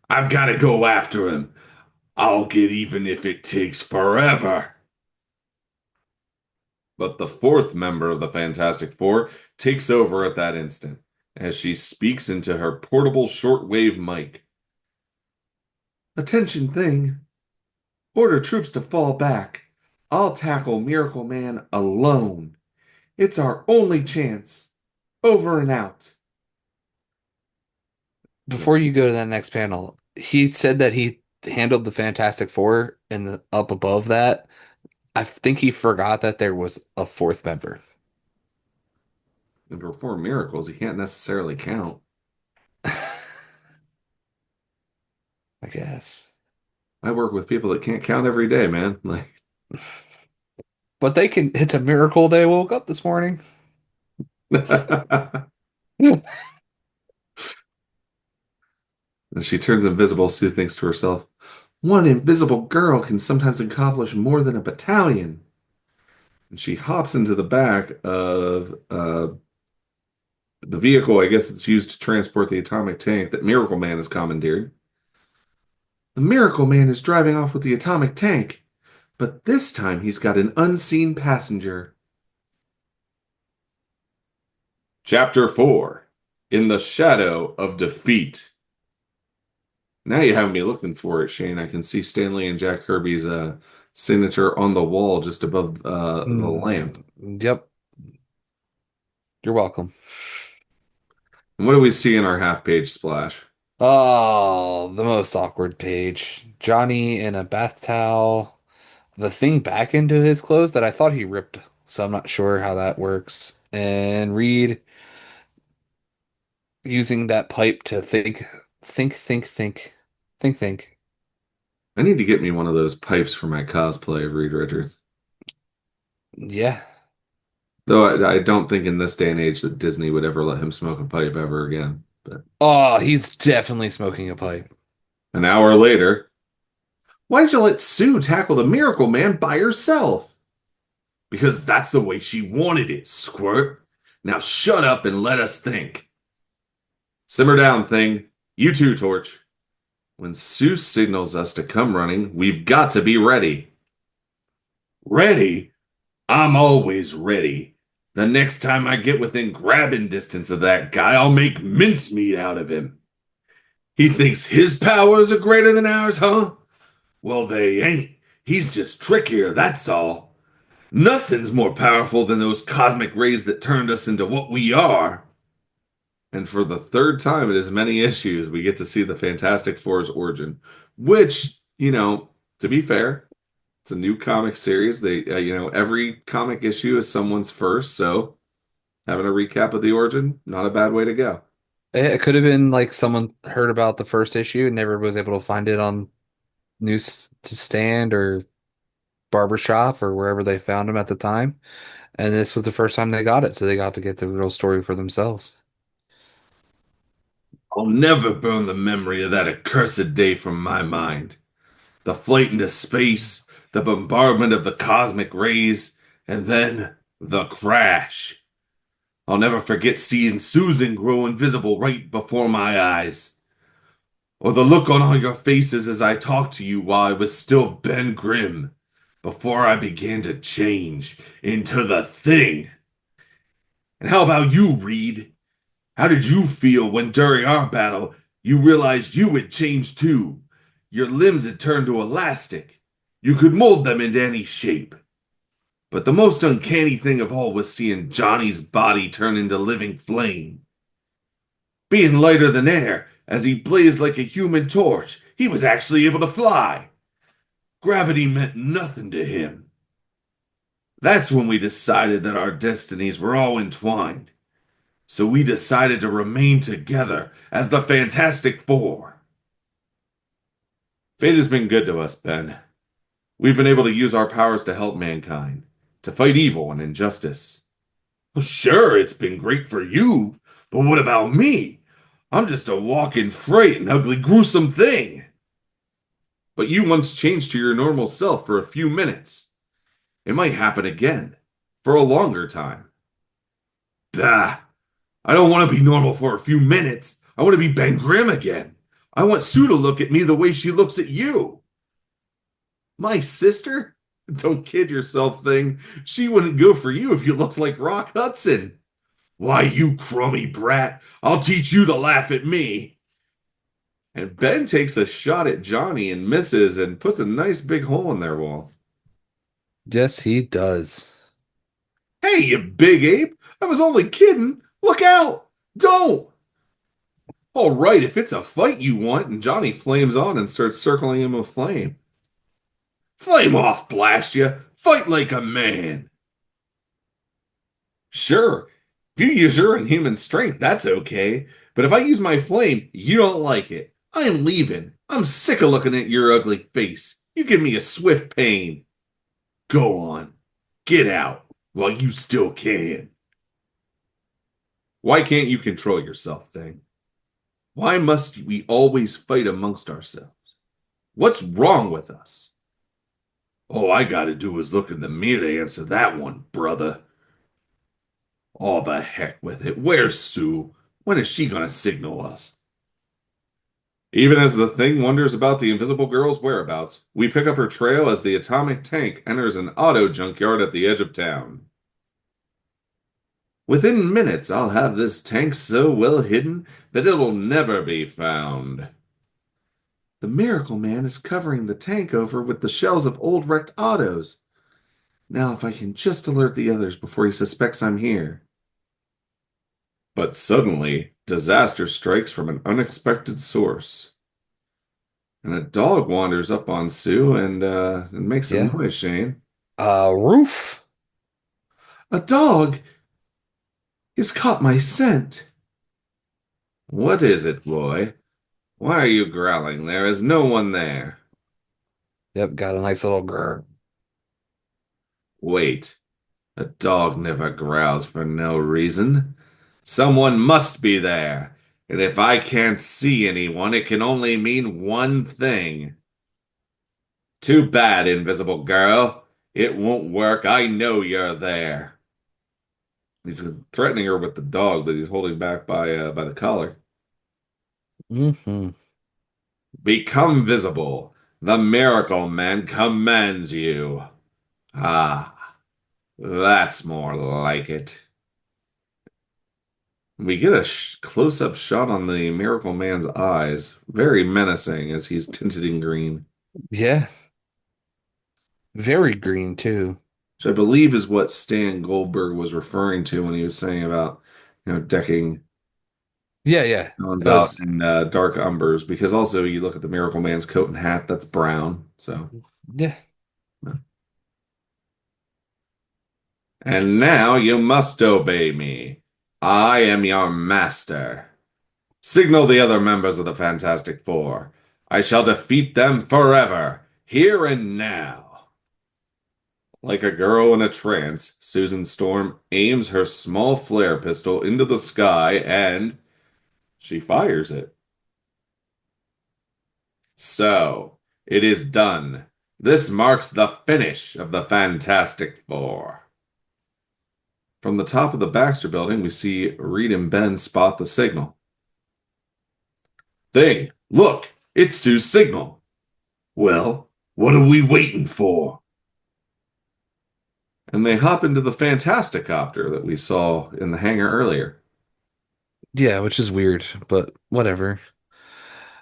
I've got to go after him. I'll get even if it takes forever. But the fourth member of the Fantastic Four takes over at that instant as she speaks into her portable shortwave mic. Attention, Thing. Order troops to fall back. I'll tackle Miracle Man alone. It's our only chance. Over and out. Before you go to that next panel, he said that he handled the Fantastic Four and up above that. I think he forgot that there was a fourth member. And perform miracles, he can't necessarily count. I guess. I work with people that can't count every day, man. Like, But they can, it's a miracle they woke up this morning. and she turns invisible. Sue thinks to herself, one invisible girl can sometimes accomplish more than a battalion. And she hops into the back of the vehicle. I guess it's used to transport the atomic tank that Miracle Man is commandeering. The Miracle Man is driving off with the atomic tank, but this time he's got an unseen passenger. Chapter 4 In the Shadow of Defeat. Now you have me looking for it, Shane. I can see Stanley and Jack Kirby's signature on the wall just above the lamp. Yep. You're welcome. And what do we see in our half-page splash? Oh, the most awkward page. Johnny in a bath towel. The thing back into his clothes that I thought he ripped, so I'm not sure how that works. And Reed using that pipe to think. I need to get me one of those pipes for my cosplay of Reed Richards. Yeah. Though I don't think in this day and age that Disney would ever let him smoke a pipe ever again. But Oh, he's definitely smoking a pipe. an hour later, why'd you let Sue tackle the Miracle Man by herself? Because that's the way she wanted it, Squirt. Now shut up and let us think. Simmer down, Thing. You too, Torch. When Sue signals us to come running, we've got to be ready. Ready? I'm always ready. The next time I get within grabbing distance of that guy, I'll make mincemeat out of him. He thinks his powers are greater than ours, huh? Well, they ain't. He's just trickier, that's all. Nothing's more powerful than those cosmic rays that turned us into what we are. And for the third time in as many issues, we get to see the Fantastic Four's origin, which, to be fair, it's a new comic series. Every comic issue is someone's first, so having a recap of the origin, not a bad way to go. It could have been like someone heard about the first issue and never was able to find it on newsstand or barbershop or wherever they found them at the time. And this was the first time they got it, so they got to get the real story for themselves. I'll never burn the memory of that accursed day from my mind. The flight into space, the bombardment of the cosmic rays, and then the crash. I'll never forget seeing Susan grow invisible right before my eyes, or the look on all your faces as I talked to you while I was still Ben Grimm, before I began to change into the Thing. And how about you, Reed? How did you feel when during our battle you realized you had changed too? Your limbs had turned to elastic. You could mold them into any shape. But the most uncanny thing of all was seeing Johnny's body turn into living flame. Being lighter than air, as he blazed like a human torch, he was actually able to fly. Gravity meant nothing to him. That's when we decided that our destinies were all entwined. So we decided to remain together as the Fantastic Four. Fate has been good to us, Ben. We've been able to use our powers to help mankind, to fight evil and injustice. Well, sure, it's been great for you, but what about me? I'm just a walking fright and ugly, gruesome thing. But you once changed to your normal self for a few minutes. It might happen again, for a longer time. Bah! I don't want to be normal for a few minutes. I want to be Ben Grimm again. I want Sue to look at me the way she looks at you. My sister? Don't kid yourself, thing. She wouldn't go for you if you looked like Rock Hudson. Why, you crummy brat, I'll teach you to laugh at me. And Ben takes a shot at Johnny and misses and puts a nice big hole in their wall. Yes, he does. Hey, you big ape! I was only kidding. Look out! Don't! All right, if it's a fight you want, and Johnny flames on and starts circling him with flame. Flame off, blast you! Fight like a man! Sure, if you use your inhuman strength, that's okay. But if I use my flame, you don't like it. I'm leaving. I'm sick of looking at your ugly face. You give me a swift pain. Go on. Get out while you still can. Why can't you control yourself, thing? Why must we always fight amongst ourselves? What's wrong with us? All I gotta do is look in the mirror to answer that one, brother. All the heck with it. Where's Sue? When is she gonna signal us? Even as the Thing wonders about the Invisible Girl's whereabouts, we pick up her trail as the atomic tank enters an auto junkyard at the edge of town. Within minutes, I'll have this tank so well hidden that it'll never be found. The Miracle Man is covering the tank over with the shells of old wrecked autos. Now, if I can just alert the others before he suspects I'm here. But suddenly, disaster strikes from an unexpected source. And a dog wanders up on Sue and makes some Yeah. noise, Shane. Roof. A dog has caught my scent. What is it, boy? Why are you growling? There is no one there. Yep, got a nice little grr. Wait, a dog never growls for no reason. Someone must be there. And if I can't see anyone, it can only mean one thing. Too bad, Invisible Girl. It won't work. I know you're there. He's threatening her with the dog that he's holding back by the collar. Hmm. Become visible. The miracle man commands you. Ah, that's more like it. We get a close-up shot on the miracle man's eyes, very menacing as he's tinted in green, Yeah, very green too. which I believe is what Stan Goldberg was referring to when he was saying about, decking Yeah, yeah. Jones That out was in dark umbers, because also you look at the miracle man's coat and hat, that's brown. So, yeah. and now you must obey me. I am your master. Signal the other members of the Fantastic Four. I shall defeat them forever, here and now. Like a girl in a trance, Susan Storm aims her small flare pistol into the sky and she fires it. So, it is done. This marks the finish of the Fantastic Four. From the top of the Baxter building, we see Reed and Ben spot the signal. Thing, look, it's Sue's signal. Well, what are we waiting for? And they hop into the Fantasticopter that we saw in the hangar earlier. Yeah, which is weird, but whatever.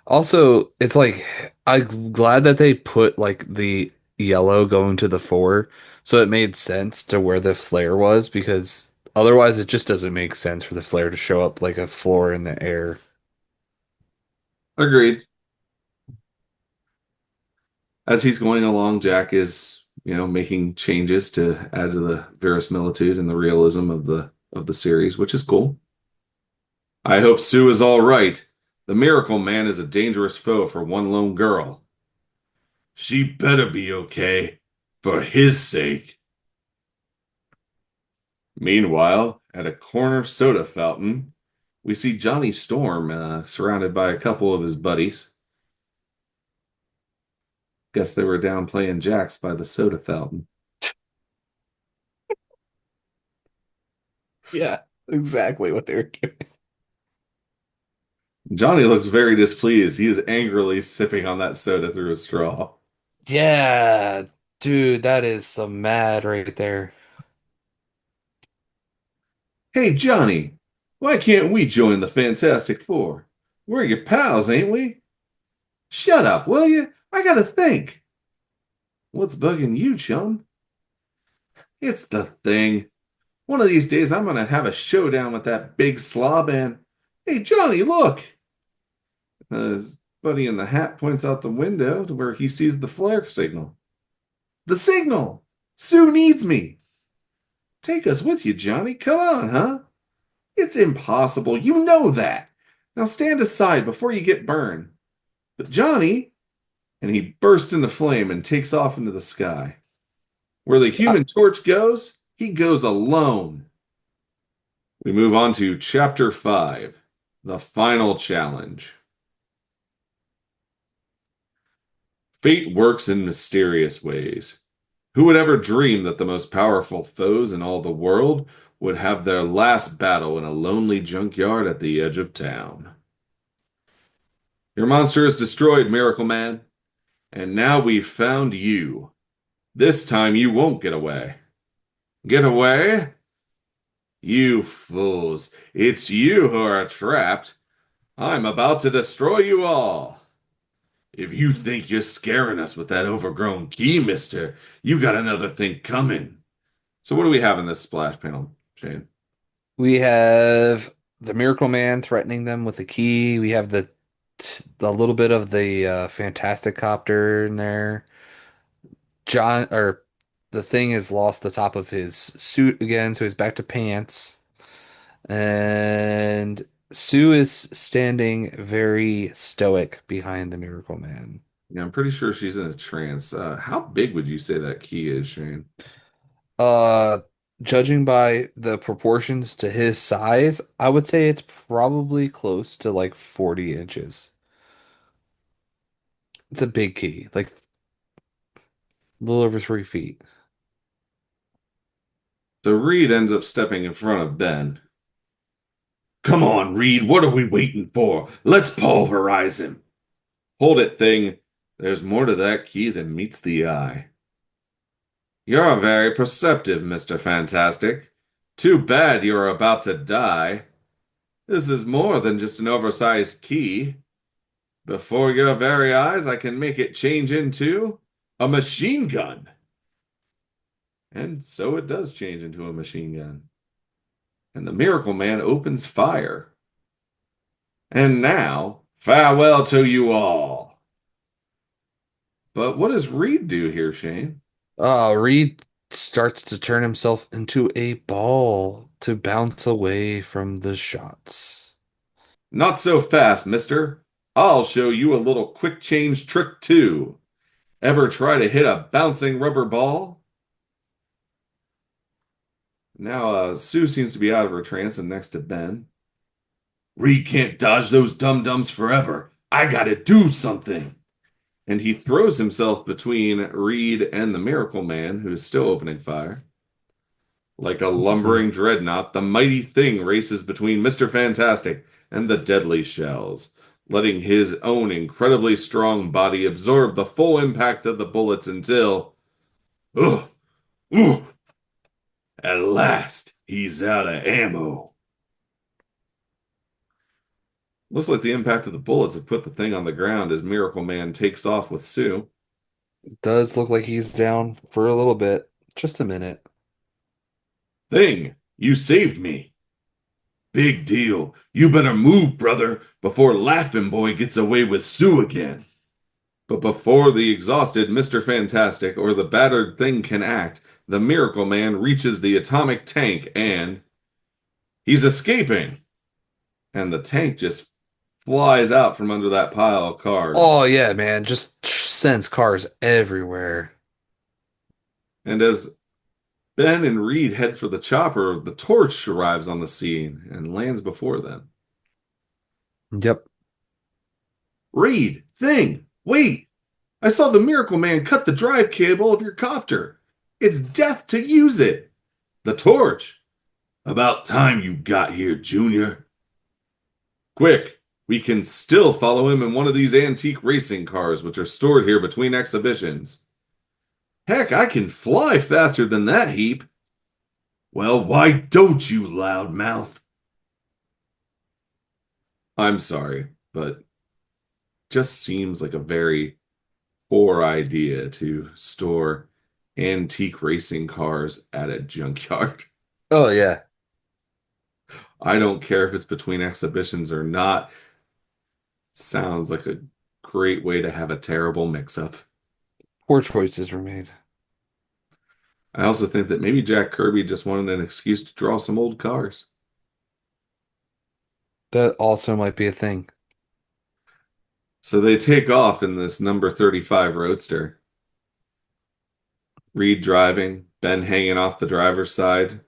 Also, it's like I'm glad that they put like the yellow going to the four, so it made sense to where the flare was because otherwise it just doesn't make sense for the flare to show up like a floor in the air. Agreed. As he's going along, Jack is, making changes to add to the verisimilitude and the realism of the series, which is cool. I hope Sue is all right. The Miracle Man is a dangerous foe for one lone girl. She better be okay, for his sake. Meanwhile, at a corner soda fountain, we see Johnny Storm surrounded by a couple of his buddies. Guess they were down playing jacks by the soda fountain. Yeah, exactly what they were doing. Johnny looks very displeased. He is angrily sipping on that soda through a straw. Yeah, dude, that is some mad right there. Hey, Johnny, why can't we join the Fantastic Four? We're your pals, ain't we? Shut up, will you? I gotta think. What's bugging you, chum? It's the thing. One of these days, I'm gonna have a showdown with that big slob and. Hey, Johnny, look! His buddy in the hat points out the window to where he sees the flare signal. The signal! Sue needs me! Take us with you, Johnny. Come on, huh? It's impossible. You know that. Now stand aside before you get burned. But Johnny, and he bursts into flame and takes off into the sky. Where the Uh, human torch goes, he goes alone. We move on to chapter 5, the final challenge. Fate works in mysterious ways. Who would ever dream that the most powerful foes in all the world would have their last battle in a lonely junkyard at the edge of town? Your monster is destroyed, Miracle Man, and now we've found you. This time you won't get away. Get away? You fools, it's you who are trapped. I'm about to destroy you all. If you think you're scaring us with that overgrown key, mister, you got another thing coming. So what do we have in this splash panel, Shane? we have the Miracle Man threatening them with a key. We have the little bit of the Fantastic Copter in there. John or the thing has lost the top of his suit again, so he's back to pants. And Sue is standing very stoic behind the Miracle Man. Yeah, I'm pretty sure she's in a trance. How big would you say that key is, Shane? Uh, Judging by the proportions to his size, I would say it's probably close to like 40 inches. It's a big key, like a little over 3 feet. So Reed ends up stepping in front of Ben. Come on, Reed, what are we waiting for? Let's pulverize him. Hold it, thing. There's more to that key than meets the eye. You're very perceptive, Mr. Fantastic. Too bad you're about to die. This is more than just an oversized key. Before your very eyes, I can make it change into a machine gun. And so it does change into a machine gun. And the Miracle Man opens fire. And now, farewell to you all. But what does Reed do here, Shane? Reed starts to turn himself into a ball to bounce away from the shots. Not so fast, mister. I'll show you a little quick change trick too. Ever try to hit a bouncing rubber ball? Now, Sue seems to be out of her trance and next to Ben. Reed can't dodge those dum-dums forever. I gotta do something. And he throws himself between Reed and the Miracle Man, who is still opening fire. Like a Mhm. lumbering dreadnought, the mighty thing races between Mr. Fantastic and the deadly shells, letting his own incredibly strong body absorb the full impact of the bullets until, ugh, ugh, at last, he's out of ammo. Looks like the impact of the bullets have put the thing on the ground as Miracle Man takes off with Sue. Does look like he's down for a little bit. Just a minute. Thing, you saved me. Big deal. You better move, brother, before Laughing Boy gets away with Sue again. But before the exhausted Mr. Fantastic or the battered thing can act, the Miracle Man reaches the atomic tank and he's escaping. And the tank just flies out from under that pile of cars. Oh yeah, man, just sends cars everywhere. And as Ben and Reed head for the chopper, the torch arrives on the scene and lands before them. Yep. Reed, Thing, wait! I saw the Miracle Man cut the drive cable of your copter. It's death to use it. The torch. About time you got here, Junior. Quick, we can still follow him in one of these antique racing cars, which are stored here between exhibitions. Heck, I can fly faster than that heap. Well, why don't you, loudmouth? I'm sorry, but just seems like a very poor idea to store antique racing cars at a junkyard. Oh yeah. I don't care if it's between exhibitions or not. Sounds like a great way to have a terrible mix-up. Poor choices were made. I also think that maybe Jack Kirby just wanted an excuse to draw some old cars. That also might be a thing. So they take off in this number 35 Roadster. Reed driving, Ben hanging off the driver's side,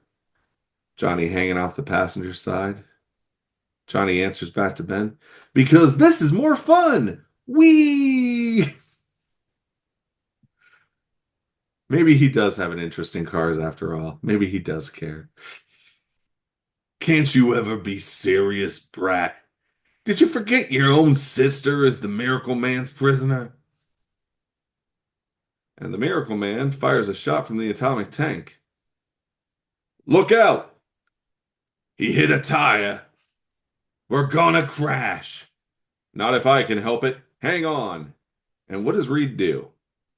Johnny hanging off the passenger side. Johnny answers back to Ben, because this is more fun. Whee! Maybe he does have an interest in cars after all. Maybe he does care. Can't you ever be serious, brat? Did you forget your own sister is the Miracle Man's prisoner? And the Miracle Man fires a shot from the atomic tank. Look out! He hit a tire. We're gonna crash. Not if I can help it. Hang on. And what does Reed do?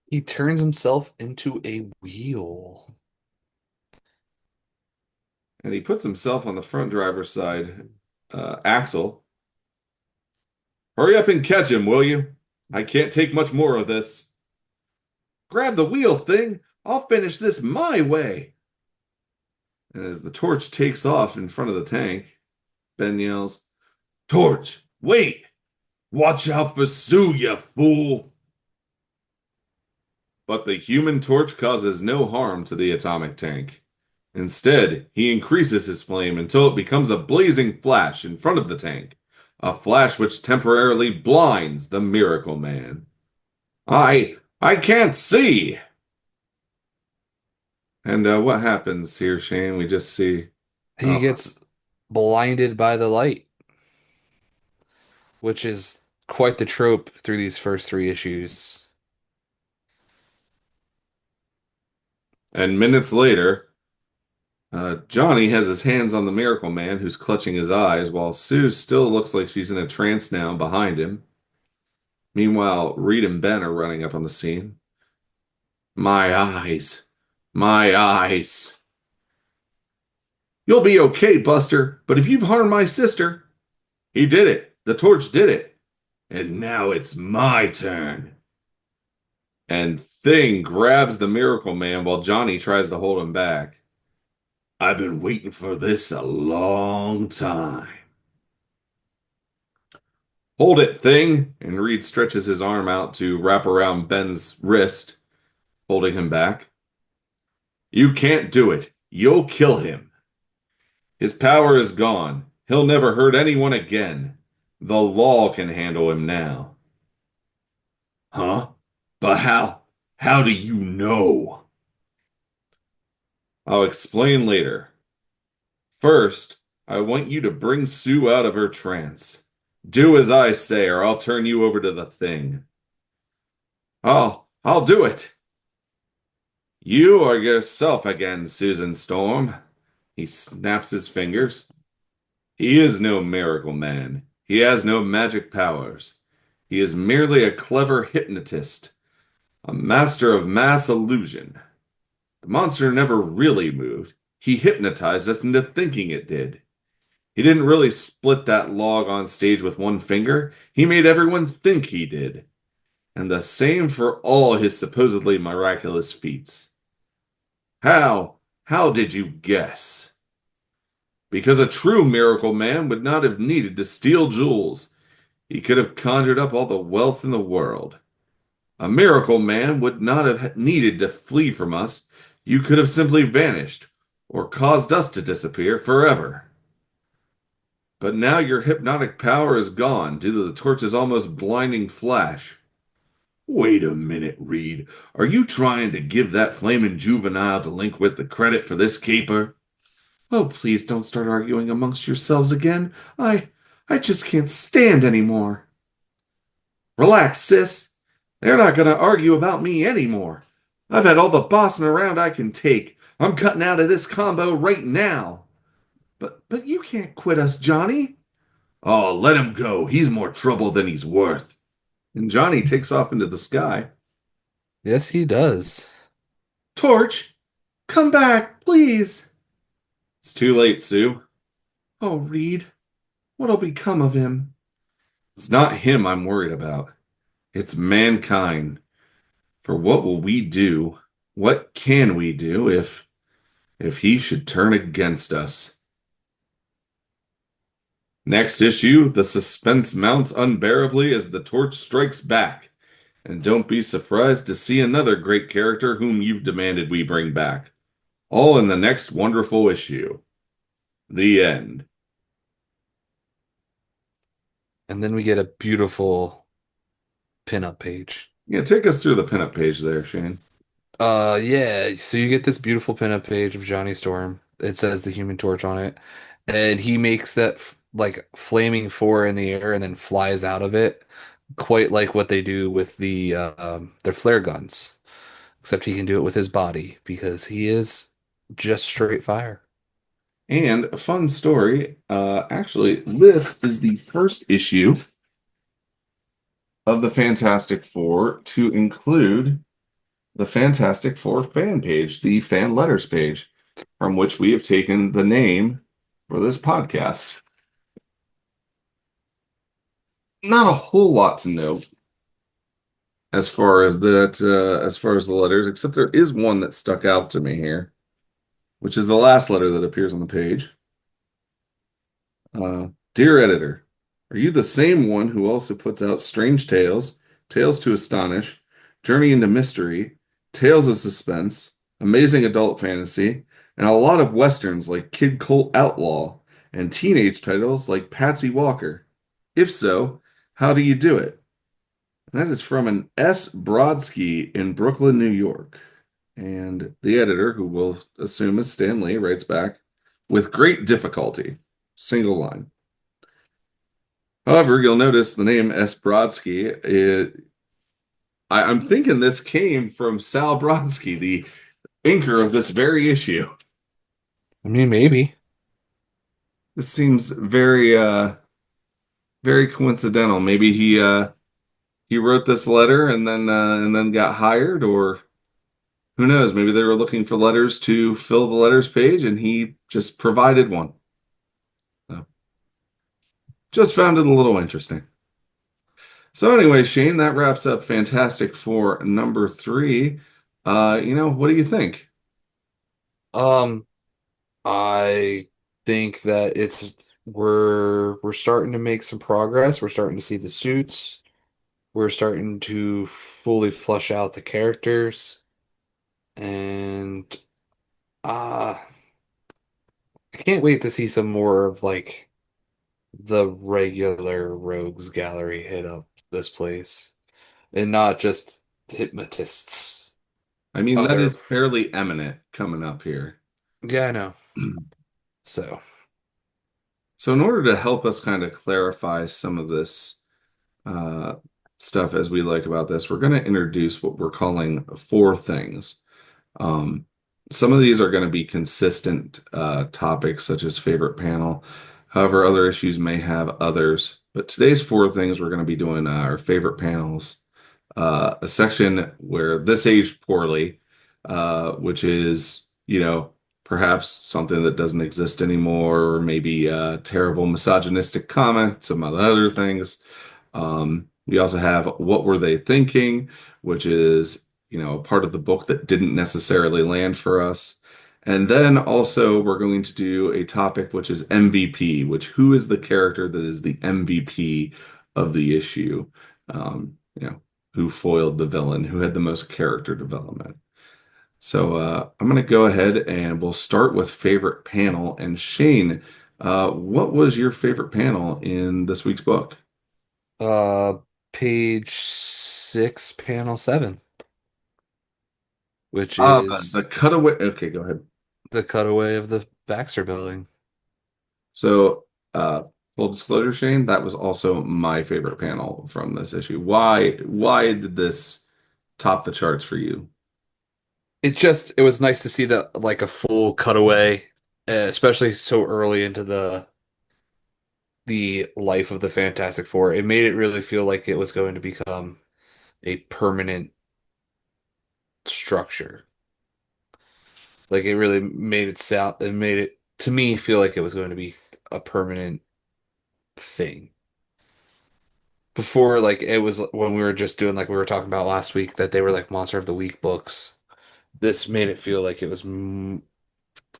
He turns himself into a wheel. And he puts himself on the front driver's side axle. Hurry up and catch him, will you? I can't take much more of this. Grab the wheel, Thing. I'll finish this my way. And as the torch takes off in front of the tank, Ben yells, Torch, wait! Watch out for Sue, you fool! But the human torch causes no harm to the atomic tank. Instead, he increases his flame until it becomes a blazing flash in front of the tank, a flash which temporarily blinds the Miracle Man. I can't see! And what happens here, Shane? We just see, He oh, gets blinded by the light, which is quite the trope through these first three issues. And minutes later, Johnny has his hands on the Miracle Man who's clutching his eyes, while Sue still looks like she's in a trance now behind him. Meanwhile, Reed and Ben are running up on the scene. My eyes. My eyes. You'll be okay, Buster, but if you've harmed my sister, he did it. The torch did it. And now it's my turn. And Thing grabs the Miracle Man while Johnny tries to hold him back. I've been waiting for this a long time. Hold it, Thing! And Reed stretches his arm out to wrap around Ben's wrist, holding him back. You can't do it. You'll kill him. His power is gone. He'll never hurt anyone again. The law can handle him now. Huh? But how? How do you know? I'll explain later. First, I want you to bring Sue out of her trance. Do as I say, or I'll turn you over to the Thing. I'll do it. You are yourself again, Susan Storm. He snaps his fingers. He is no miracle man. He has no magic powers. He is merely a clever hypnotist, a master of mass illusion. The monster never really moved. He hypnotized us into thinking it did. He didn't really split that log on stage with one finger. He made everyone think he did. And the same for all his supposedly miraculous feats. How? How did you guess? Because a true miracle man would not have needed to steal jewels. He could have conjured up all the wealth in the world. A miracle man would not have needed to flee from us. You could have simply vanished or caused us to disappear forever. But now your hypnotic power is gone due to the torch's almost blinding flash. Wait a minute, Reed. Are you trying to give that flaming juvenile delinquent the credit for this caper? Oh, please don't start arguing amongst yourselves again. I just can't stand anymore. Relax, sis. They're not going to argue about me anymore. I've had all the bossing around I can take. I'm cutting out of this combo right now. But you can't quit us, Johnny. Oh, let him go. He's more trouble than he's worth. And Johnny takes off into the sky. Yes, he does. Torch, come back, please. It's too late, Sue. Oh, Reed, what'll become of him? It's not him I'm worried about. It's mankind. For what will we do? What can we do if he should turn against us? Next issue, the suspense mounts unbearably as the torch strikes back. And don't be surprised to see another great character whom you've demanded we bring back. All in the next wonderful issue. The end. And then we get a beautiful pinup page. Yeah, take us through the pinup page there, Shane. Yeah, so you get this beautiful pinup page of Johnny Storm. It says the Human Torch on it, and he makes that like flaming four in the air and then flies out of it, quite like what they do with their flare guns, except he can do it with his body because he is just straight fire. And a fun story. Actually, this is the first issue of the Fantastic Four to include the Fantastic Four fan page, the fan letters page, from which we have taken the name for this podcast. Not a whole lot to note as far as that, as far as the letters, except there is one that stuck out to me here, which is the last letter that appears on the page. Dear editor, are you the same one who also puts out Strange Tales, Tales to Astonish, Journey into Mystery, Tales of Suspense, Amazing Adult Fantasy, and a lot of westerns like Kid Colt Outlaw, and teenage titles like Patsy Walker? If so, how do you do it? And that is from an S. Brodsky in Brooklyn, New York. And the editor, who we'll assume is Stan Lee, writes back, with great difficulty. Single line. However, you'll notice the name S. Brodsky. I'm thinking this came from Sal Brodsky, the inker of this very issue. I mean, maybe. This seems very coincidental. Maybe he wrote this letter and then got hired, or who knows? Maybe they were looking for letters to fill the letters page, and he just provided one. So, just found it a little interesting. So anyway, Shane, that wraps up Fantastic Four number three. What do you think? Um, I think that we're starting to make some progress. We're starting to see the suits. We're starting to fully flush out the characters, and uh I can't wait to see some more of like the regular rogues gallery hit up this place and not just hypnotists. I mean, that Other, is fairly eminent coming up here. yeah, I know. So, So, in order to help us kind of clarify some of this uh, stuff as we like about this, we're going to introduce what we're calling four things. Um, some of these are going to be consistent topics, such as favorite panel. However, other issues may have others. But today's four things we're going to be doing our favorite panels, a section where this aged poorly, which is, perhaps something that doesn't exist anymore, or maybe terrible misogynistic comments, some other things. We also have What Were They Thinking, which is, a part of the book that didn't necessarily land for us. And then also we're going to do a topic which is MVP, which who is the character that is the MVP of the issue? Um, you know, who foiled the villain, who had the most character development. So I'm going to go ahead and we'll start with favorite panel. And Shane, what was your favorite panel in this week's book? uh, page 6, panel 7, which The is cutaway. Okay, go ahead. the cutaway of the Baxter building. So, uh, full disclosure, Shane, that was also my favorite panel from this issue. Why did this top the charts for you? It was nice to see the like a full cutaway, especially so early into the life of the Fantastic Four. It made it really feel like it was going to become a permanent structure. Like it really made it made it to me feel like it was going to be a permanent thing. Before, like it was when we were just doing like we were talking about last week that they were like Monster of the Week books. This made it feel like it was m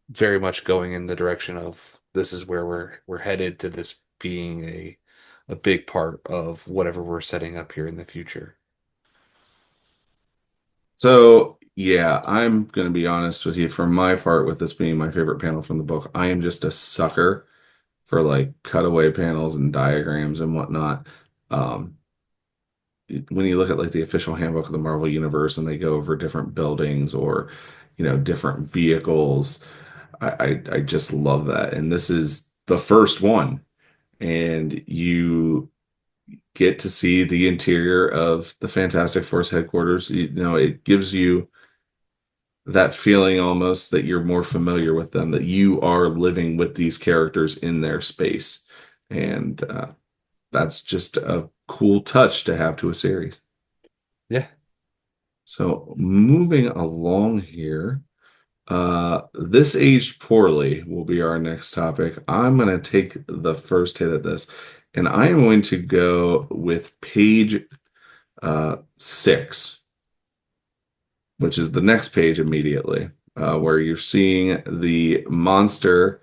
very much going in the direction of this is where we're headed to this being a big part of whatever we're setting up here in the future. So, yeah, I'm going to be honest with you. For my part, with this being my favorite panel from the book, I am just a sucker for like cutaway panels and diagrams and whatnot. Um, when you look at like the official handbook of the Marvel Universe and they go over different buildings or, different vehicles, I just love that. And this is the first one. And you get to see the interior of the Fantastic Force headquarters. It gives you that feeling almost that you're more familiar with them, that you are living with these characters in their space. And that's just a cool touch to have to a series. Yeah. So moving along here, this aged poorly will be our next topic. I'm going to take the first hit at this, and I am going to go with page 6, which is the next page immediately, where you're seeing the monster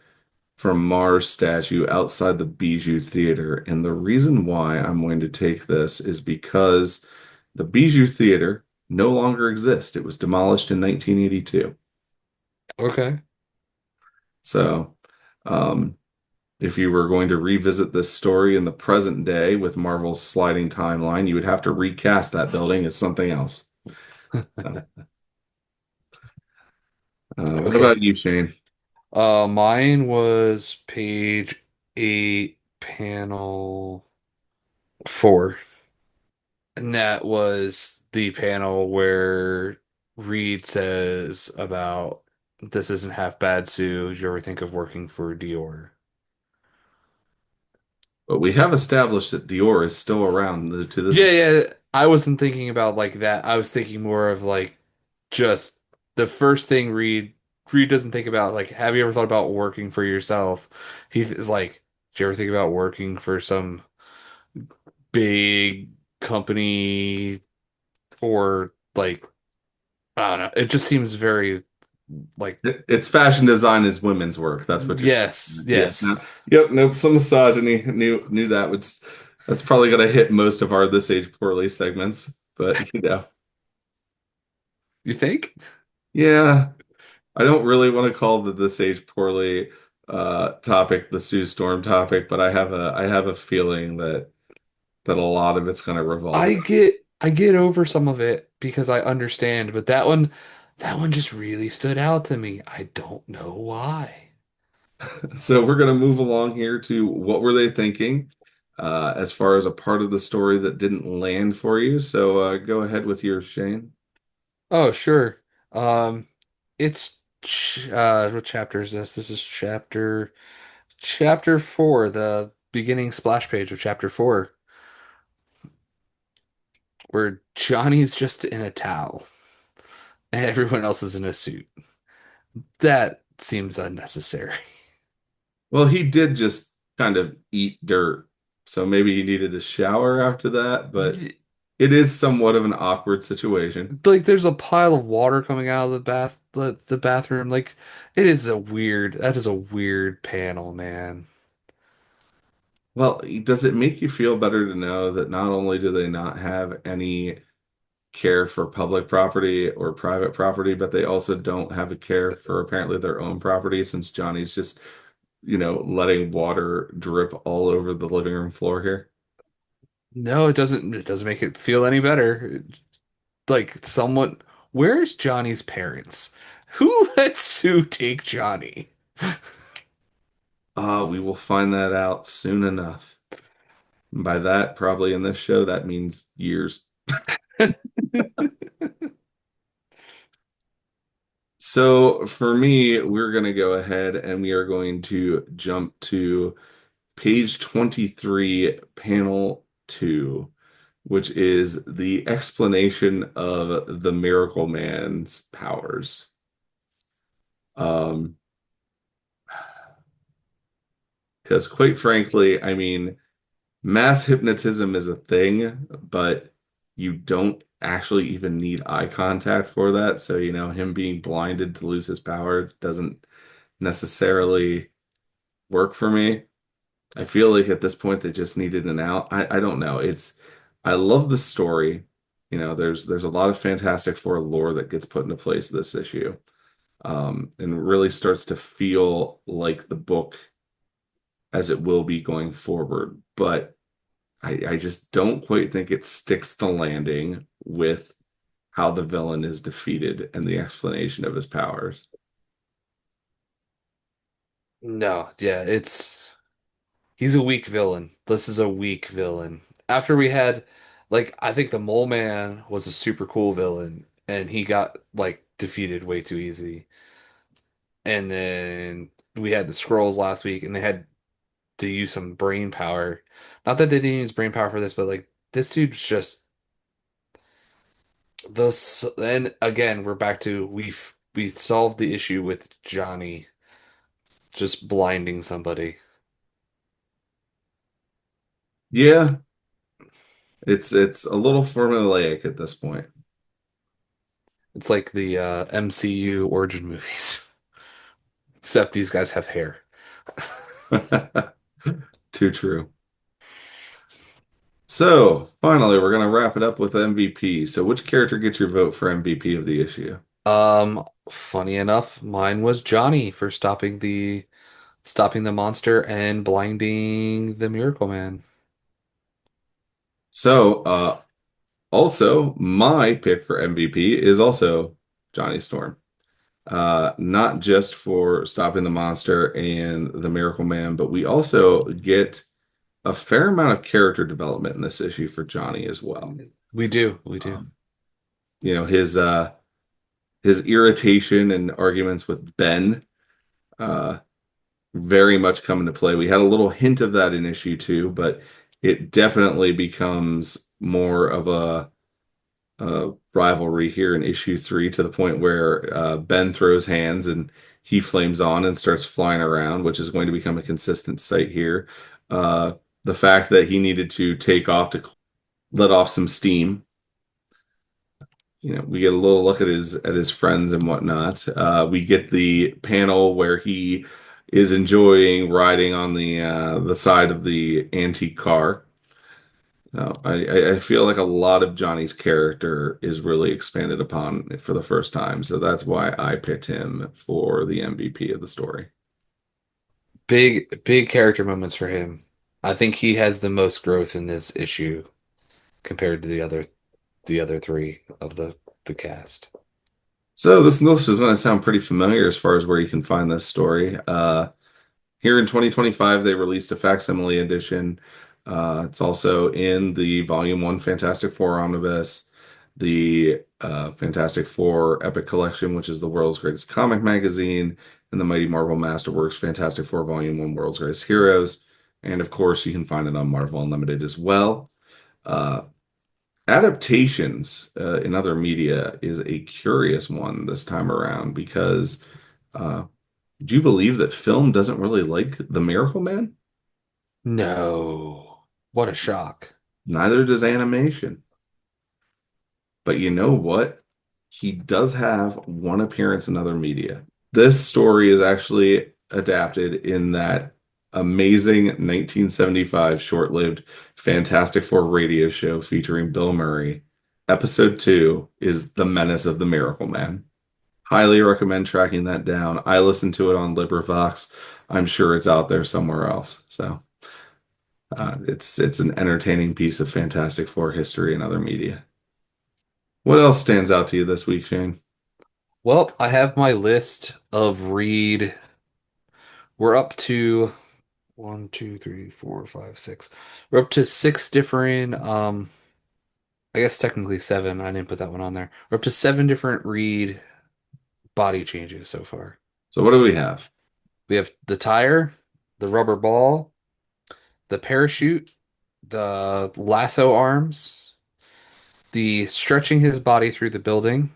from Mars statue outside the Bijou Theater. And the reason why I'm going to take this is because the Bijou Theater no longer exists. It was demolished in 1982. Okay. So, um, if you were going to revisit this story in the present day with Marvel's sliding timeline, you would have to recast that building as something else. So, what Okay. about you, Shane? Mine was page 8, panel. Four. And that was the panel where Reed says about this isn't half bad, Sue. Did you ever think of working for Dior? But we have established that Dior is still around to this. Yeah, yeah. I wasn't thinking about like that. I was thinking more of like just the first thing Reed doesn't think about like have you ever thought about working for yourself? He is like, did you ever think about working for some big company or like I don't know. It just seems very like It's fashion design is women's work. That's what you're saying. yes, Yeah. yes. No, yep. Nope. Some misogyny. Knew that would. That's probably gonna hit most of our this age poorly segments. But You think? yeah. I don't really want to call the this age poorly topic the Sue Storm topic, but I have a feeling that a lot of it's going to revolve around. I get over some of it because I understand, but that one just really stood out to me. I don't know why. So we're going to move along here to what were they thinking as far as a part of the story that didn't land for you. So go ahead with yours, Shane. Oh, sure. Um, it's what chapter is this? This is chapter four, the beginning splash page of chapter four, where Johnny's just in a towel and everyone else is in a suit. That seems unnecessary. Well, he did just kind of eat dirt, so maybe he needed a shower after that, but it is somewhat of an awkward situation. Like there's a pile of water coming out of the bathroom. Like it is that is a weird panel, man. Well, does it make you feel better to know that not only do they not have any care for public property or private property, but they also don't have a care for apparently their own property since Johnny's just, letting water drip all over the living room floor here? No, it doesn't make it feel any better. Like someone where's Johnny's parents? Who let Sue take Johnny? We will find that out soon enough. And by that, probably in this show, that means years. So for me, we're going to go ahead and we are going to jump to page 23, panel 2, which is the explanation of the Miracle Man's powers. Um, because quite frankly, I mean, mass hypnotism is a thing, but you don't actually even need eye contact for that. So, him being blinded to lose his power doesn't necessarily work for me. I feel like at this point they just needed an out. I don't know. I love the story. There's a lot of Fantastic Four lore that gets put into place this issue. And really starts to feel like the book as it will be going forward. But I just don't quite think it sticks the landing with how the villain is defeated and the explanation of his powers. No, yeah, he's a weak villain. This is a weak villain. After we had like I think the Mole Man was a super cool villain and he got like defeated way too easy. And then we had the Scrolls last week and they had to use some brain power. Not that they didn't use brain power for this, but like this dude's just this. And again, we're back to we solved the issue with Johnny just blinding somebody. Yeah, it's a little formulaic at this point. It's like the MCU origin movies, except these guys have hair. Too true. So finally, we're gonna wrap it up with MVP. So which character gets your vote for MVP of the issue? Funny enough, mine was Johnny for stopping the monster and blinding the Miracle Man. So also my pick for MVP is also Johnny Storm. Not just for stopping the monster and the Miracle Man, but we also get a fair amount of character development in this issue for Johnny as well. We do, we do. Um, you know, his irritation and arguments with Ben uh very much come into play. We had a little hint of that in issue two, but it definitely becomes more of a rivalry here in issue three to the point where Ben throws hands and he flames on and starts flying around, which is going to become a consistent sight here. Uh, the fact that he needed to take off to let off some steam. You know, we get a little look at his friends and whatnot. We get the panel where he is enjoying riding on the side of the antique car. I feel like a lot of Johnny's character is really expanded upon for the first time, so that's why I picked him for the MVP of the story. Big character moments for him. I think he has the most growth in this issue compared to the other three of the cast. So this list is going to sound pretty familiar as far as where you can find this story. Here in 2025, they released a facsimile edition. It's also in the Volume 1 Fantastic Four Omnibus, the Fantastic Four Epic Collection, which is the world's greatest comic magazine, and the Mighty Marvel Masterworks Fantastic Four Volume 1 World's Greatest Heroes. And of course, you can find it on Marvel Unlimited as well. Uh, Adaptations in other media is a curious one this time around because do you believe that film doesn't really like The Miracle Man? No. What a shock. Neither does animation. But you know what? He does have one appearance in other media. This story is actually adapted in that amazing 1975 short-lived Fantastic Four radio show featuring Bill Murray. Episode 2 is The Menace of the Miracle Man. Highly recommend tracking that down. I listened to it on LibriVox. I'm sure it's out there somewhere else. So it's an entertaining piece of Fantastic Four history and other media. What else stands out to you this week, Shane? Well, I have my list of read. We're up to one, two, three, four, five, six. We're up to six different, I guess technically seven. I didn't put that one on there. We're up to seven different read body changes so far. So what do we have? We have the tire, the rubber ball, the parachute, the lasso arms, the stretching his body through the building,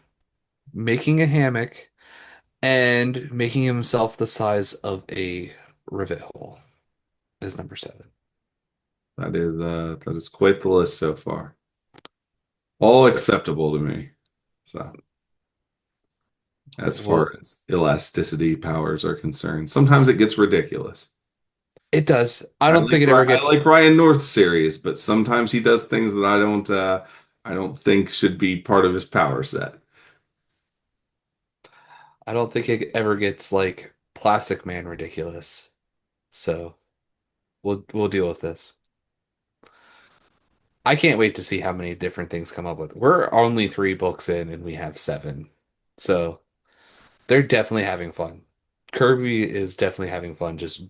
making a hammock, and making himself the size of a rivet hole is number seven. That is quite the list so far. All So, acceptable to me. So as well, far as elasticity powers are concerned, sometimes it gets ridiculous. it does. I don't think it ever I gets, like Ryan North's series, but sometimes he does things that I don't think should be part of his power set. I don't think it ever gets like Plastic Man ridiculous. So we'll deal with this. I can't wait to see how many different things come up with. We're only three books in and we have seven. So they're definitely having fun. Kirby is definitely having fun just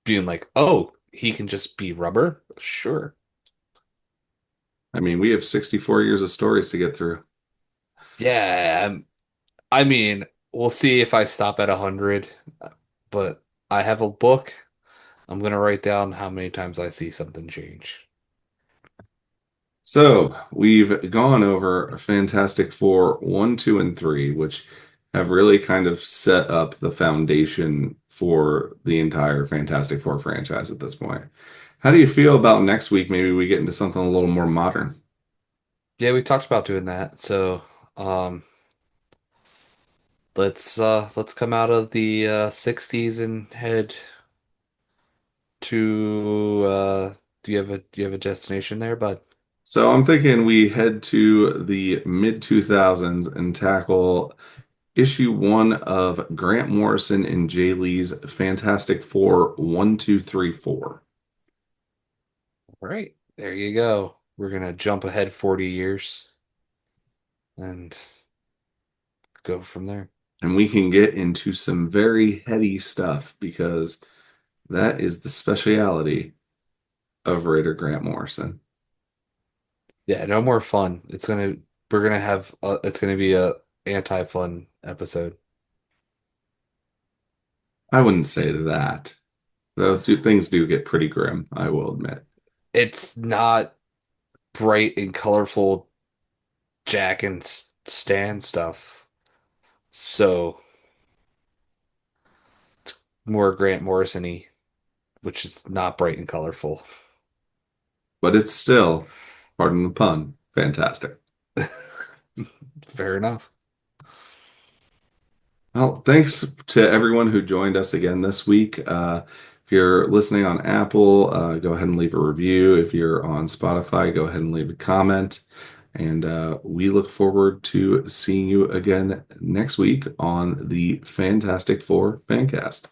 being like, oh, he can just be rubber? Sure. I mean, we have 64 years of stories to get through. Yeah. I mean, we'll see if I stop at 100, but I have a book. I'm gonna write down how many times I see something change. So we've gone over Fantastic Four 1, 2, and 3, which have really kind of set up the foundation for the entire Fantastic Four franchise at this point. How do you feel about next week? Maybe we get into something a little more modern. Yeah, we talked about doing that. So, um, let's come out of the 60s and head to do you have a destination there, bud? So I'm thinking we head to the mid 2000s and tackle issue one of Grant Morrison and Jay Lee's Fantastic Four 1, 2, 3, 4. All right, there you go. We're gonna jump ahead 40 years and go from there. And we can get into some very heady stuff because that is the speciality of Raider Grant Morrison. Yeah, no more fun. We're gonna have it's gonna be a anti-fun episode. I wouldn't say that. Though things do get pretty grim, I will admit. It's not bright and colorful Jack and Stan stuff. So more Grant Morrison-y, which is not bright and colorful. But it's still, pardon the pun, fantastic. Fair enough. Well, thanks to everyone who joined us again this week. If you're listening on Apple, go ahead and leave a review. If you're on Spotify, go ahead and leave a comment. And we look forward to seeing you again next week on the Fantastic Four Fancast.